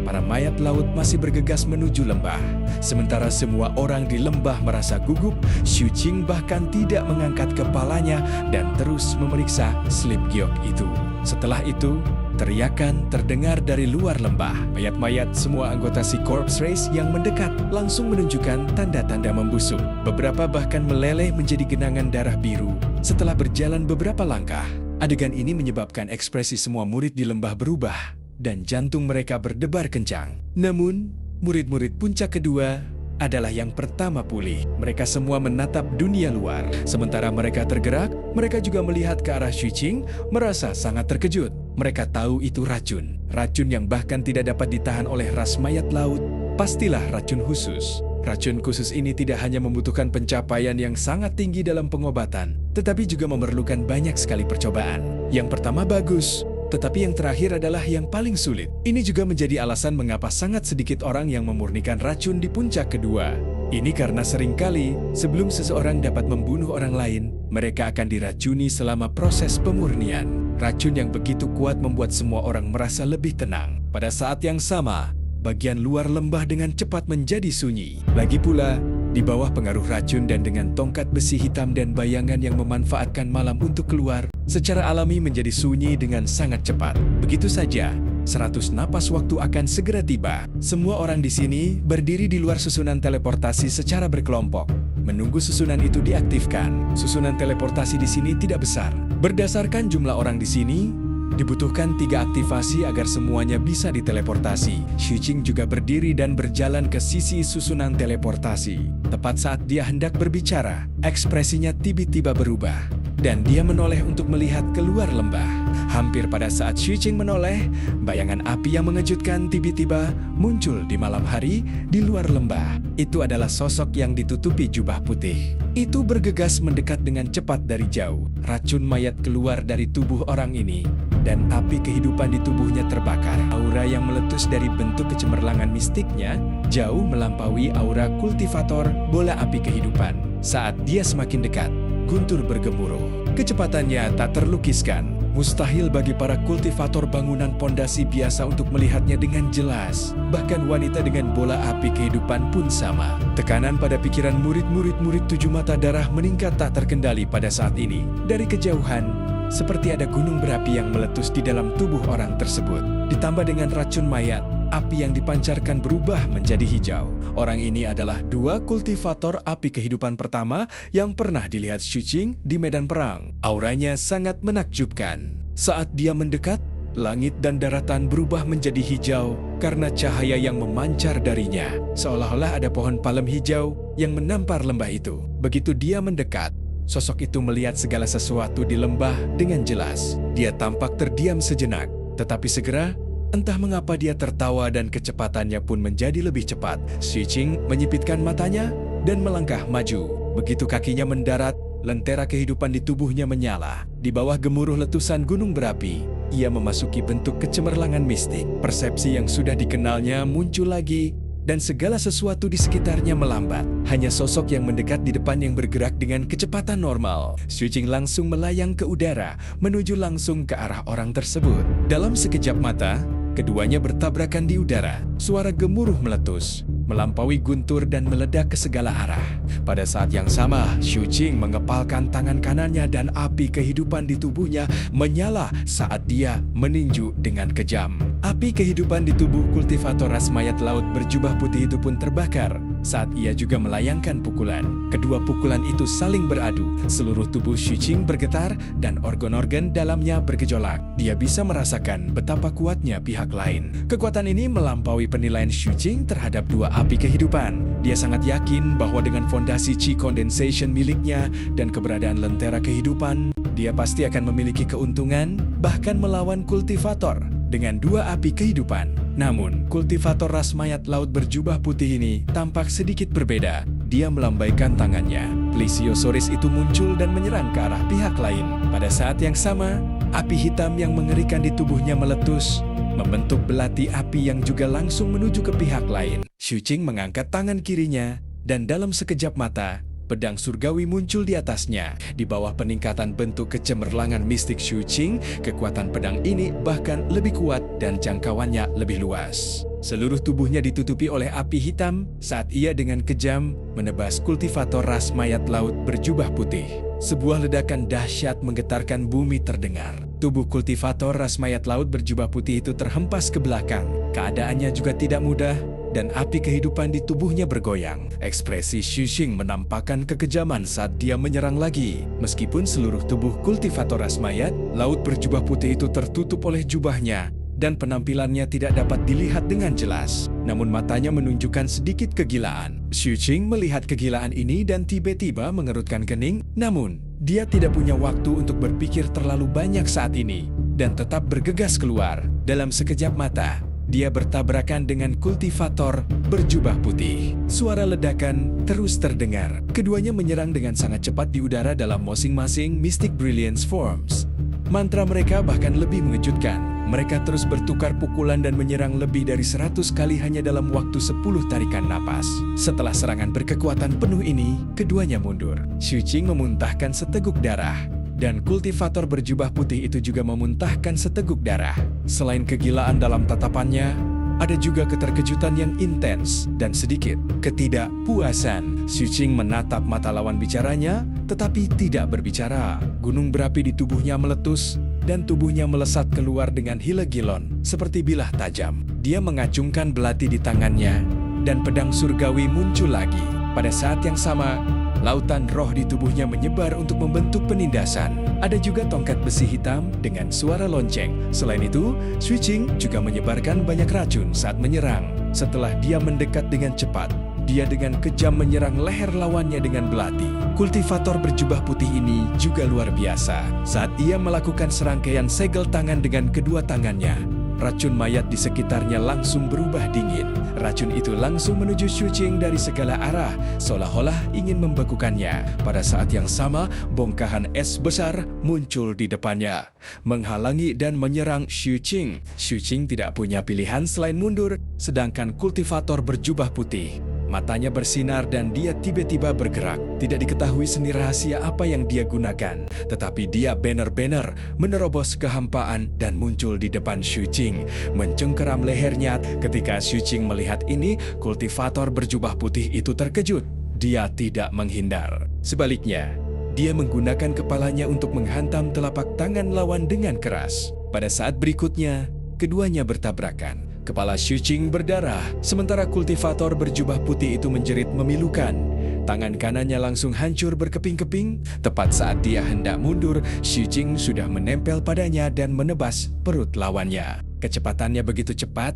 para mayat laut masih bergegas menuju lembah. Sementara semua orang di lembah merasa gugup, Xu Jing bahkan tidak mengangkat kepalanya dan terus memeriksa Slip Giok itu. Setelah itu, teriakan terdengar dari luar lembah. Mayat-mayat semua anggota Sea Corps Race yang mendekat langsung menunjukkan tanda-tanda membusuk. Beberapa bahkan meleleh menjadi genangan darah biru. Setelah berjalan beberapa langkah, Adegan ini menyebabkan ekspresi semua murid di lembah berubah dan jantung mereka berdebar kencang. Namun, murid-murid puncak kedua adalah yang pertama pulih. Mereka semua menatap dunia luar. Sementara mereka tergerak, mereka juga melihat ke arah Xuqing, merasa sangat terkejut. Mereka tahu itu racun. Racun yang bahkan tidak dapat ditahan oleh ras mayat laut. Pastilah racun khusus. Racun khusus ini tidak hanya membutuhkan pencapaian yang sangat tinggi dalam pengobatan, tetapi juga memerlukan banyak sekali percobaan. Yang pertama bagus, tetapi yang terakhir adalah yang paling sulit. Ini juga menjadi alasan mengapa sangat sedikit orang yang memurnikan racun di puncak kedua. Ini karena seringkali sebelum seseorang dapat membunuh orang lain, mereka akan diracuni selama proses pemurnian. Racun yang begitu kuat membuat semua orang merasa lebih tenang. Pada saat yang sama, bagian luar lembah dengan cepat menjadi sunyi. Lagi pula, di bawah pengaruh racun dan dengan tongkat besi hitam dan bayangan yang memanfaatkan malam untuk keluar, secara alami menjadi sunyi dengan sangat cepat. Begitu saja, 100 napas waktu akan segera tiba. Semua orang di sini berdiri di luar susunan teleportasi secara berkelompok, menunggu susunan itu diaktifkan. Susunan teleportasi di sini tidak besar. Berdasarkan jumlah orang di sini, dibutuhkan 3 aktivasi agar semuanya bisa diteleportasi. Xuqing juga berdiri dan berjalan ke sisi susunan teleportasi. Tepat saat dia hendak berbicara, ekspresinya tiba-tiba berubah, dan dia menoleh untuk melihat keluar lembah. Hampir pada saat Xuqing menoleh, bayangan api yang mengejutkan tiba-tiba muncul di malam hari di luar lembah. Itu adalah sosok yang ditutupi jubah putih. Itu bergegas mendekat dengan cepat dari jauh. Racun mayat keluar dari tubuh orang ini, dan api kehidupan di tubuhnya terbakar. Aura yang meletus dari bentuk kecemerlangan mistiknya jauh melampaui aura kultivator bola api kehidupan. Saat dia semakin dekat, guntur bergemuruh. Kecepatannya tak terlukiskan. Mustahil bagi para kultivator bangunan pondasi biasa untuk melihatnya dengan jelas. Bahkan wanita dengan bola api kehidupan pun sama. Tekanan pada pikiran murid-murid 7 mata darah meningkat tak terkendali pada saat ini. Dari kejauhan, seperti ada gunung berapi yang meletus di dalam tubuh orang tersebut. Ditambah dengan racun mayat, api yang dipancarkan berubah menjadi hijau. Orang ini adalah 2 kultivator api kehidupan pertama yang pernah dilihat Xuqing di medan perang. Auranya sangat menakjubkan. Saat dia mendekat, langit dan daratan berubah menjadi hijau karena cahaya yang memancar darinya. Seolah-olah ada pohon palem hijau yang menampar lembah itu. Begitu dia mendekat, sosok itu melihat segala sesuatu di lembah dengan jelas. Dia tampak terdiam sejenak, tetapi segera, entah mengapa dia tertawa dan kecepatannya pun menjadi lebih cepat. Xuqing menyipitkan matanya dan melangkah maju. Begitu kakinya mendarat, lentera kehidupan di tubuhnya menyala. Di bawah gemuruh letusan gunung berapi, ia memasuki bentuk kecemerlangan mistik. Persepsi yang sudah dikenalnya muncul lagi, dan segala sesuatu di sekitarnya melambat. Hanya sosok yang mendekat di depan yang bergerak dengan kecepatan normal. Xuqing langsung melayang ke udara, menuju langsung ke arah orang tersebut. Dalam sekejap mata, keduanya bertabrakan di udara. Suara gemuruh meletus, melampaui guntur dan meledak ke segala arah. Pada saat yang sama, Xuqing mengepalkan tangan kanannya dan api kehidupan di tubuhnya menyala saat dia meninju dengan kejam. Api kehidupan di tubuh kultivator ras mayat laut berjubah putih itu pun terbakar saat ia juga melayangkan pukulan. Kedua pukulan itu saling beradu. Seluruh tubuh Xuqing bergetar dan organ-organ dalamnya bergejolak. Dia bisa merasakan betapa kuatnya pihak lain. Kekuatan ini melampaui penilaian Xuqing terhadap 2 api kehidupan. Dia sangat yakin bahwa dengan fondasi Qi Condensation miliknya dan keberadaan lentera kehidupan, dia pasti akan memiliki keuntungan bahkan melawan kultivator dengan 2 api kehidupan. Namun, kultivator ras mayat laut berjubah putih ini tampak sedikit berbeda. Dia melambaikan tangannya. Plesiosaurus itu muncul dan menyerang ke arah pihak lain. Pada saat yang sama, api hitam yang mengerikan di tubuhnya meletus, membentuk belati api yang juga langsung menuju ke pihak lain. Xuqing mengangkat tangan kirinya, dan dalam sekejap mata, pedang surgawi muncul di atasnya. Di bawah peningkatan bentuk kecemerlangan mistik Xuqing, kekuatan pedang ini bahkan lebih kuat dan jangkauannya lebih luas. Seluruh tubuhnya ditutupi oleh api hitam saat ia dengan kejam menebas kultivator ras mayat laut berjubah putih. Sebuah ledakan dahsyat menggetarkan bumi terdengar. Tubuh kultivator ras mayat laut berjubah putih itu terhempas ke belakang. Keadaannya juga tidak mudah. dan api kehidupan di tubuhnya bergoyang. Ekspresi Xu Qing menampakkan kekejaman saat dia menyerang lagi. Meskipun seluruh tubuh kultivator ras mayat, laut berjubah putih itu tertutup oleh jubahnya dan penampilannya tidak dapat dilihat dengan jelas. Namun matanya menunjukkan sedikit kegilaan. Xu Qing melihat kegilaan ini dan tiba-tiba mengerutkan kening, namun dia tidak punya waktu untuk berpikir terlalu banyak saat ini dan tetap bergegas keluar. Dalam sekejap mata, dia bertabrakan dengan kultivator berjubah putih. Suara ledakan terus terdengar. Keduanya menyerang dengan sangat cepat di udara dalam masing-masing Mystic Brilliance Forms. Mantra mereka bahkan lebih mengejutkan. Mereka terus bertukar pukulan dan menyerang lebih dari 100 kali hanya dalam waktu 10 tarikan napas. Setelah serangan berkekuatan penuh ini, keduanya mundur. Xu Qing memuntahkan seteguk darah. Dan kultivator berjubah putih itu juga memuntahkan seteguk darah. Selain kegilaan dalam tatapannya, ada juga keterkejutan yang intens dan sedikit ketidakpuasan. Xu Qing menatap mata lawan bicaranya, tetapi tidak berbicara. Gunung berapi di tubuhnya meletus, dan tubuhnya melesat keluar dengan hilegilon, seperti bilah tajam. Dia mengacungkan belati di tangannya, dan pedang surgawi muncul lagi. Pada saat yang sama, lautan roh di tubuhnya menyebar untuk membentuk penindasan. Ada juga tongkat besi hitam dengan suara lonceng. Selain itu, Xu Qing juga menyebarkan banyak racun saat menyerang. Setelah dia mendekat dengan cepat, dia dengan kejam menyerang leher lawannya dengan belati. Kultivator berjubah putih ini juga luar biasa. Saat ia melakukan serangkaian segel tangan dengan kedua tangannya, racun mayat di sekitarnya langsung berubah dingin. Racun itu langsung menuju Xu Qing dari segala arah, seolah-olah ingin membekukannya. Pada saat yang sama, bongkahan es besar muncul di depannya, menghalangi dan menyerang Xu Qing. Xu Qing tidak punya pilihan selain mundur, sedangkan kultivator berjubah putih matanya bersinar dan dia tiba-tiba bergerak. Tidak diketahui seni rahasia apa yang dia gunakan, tetapi dia benar-benar menerobos kehampaan dan muncul di depan Xu Qing, mencengkeram lehernya. Ketika Xu Qing melihat ini, kultivator berjubah putih itu terkejut. Dia tidak menghindar. Sebaliknya, dia menggunakan kepalanya untuk menghantam telapak tangan lawan dengan keras. Pada saat berikutnya, keduanya bertabrakan. Kepala Xu Qing berdarah, sementara kultivator berjubah putih itu menjerit memilukan. Tangan kanannya langsung hancur berkeping-keping. Tepat saat dia hendak mundur, Xu Qing sudah menempel padanya dan menebas perut lawannya. Kecepatannya begitu cepat,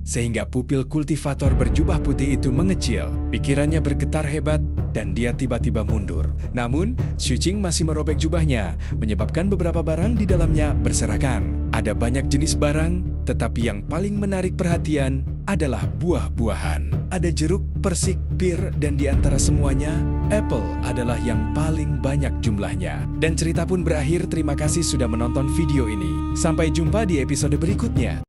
sehingga pupil kultivator berjubah putih itu mengecil. Pikirannya bergetar hebat, dan dia tiba-tiba mundur. Namun, Xu Qing masih merobek jubahnya, menyebabkan beberapa barang di dalamnya berserakan. Ada banyak jenis barang, tetapi yang paling menarik perhatian adalah buah-buahan. Ada jeruk, persik, pir, dan di antara semuanya, apple adalah yang paling banyak jumlahnya. Dan cerita pun berakhir. Terima kasih sudah menonton video ini. Sampai jumpa di episode berikutnya.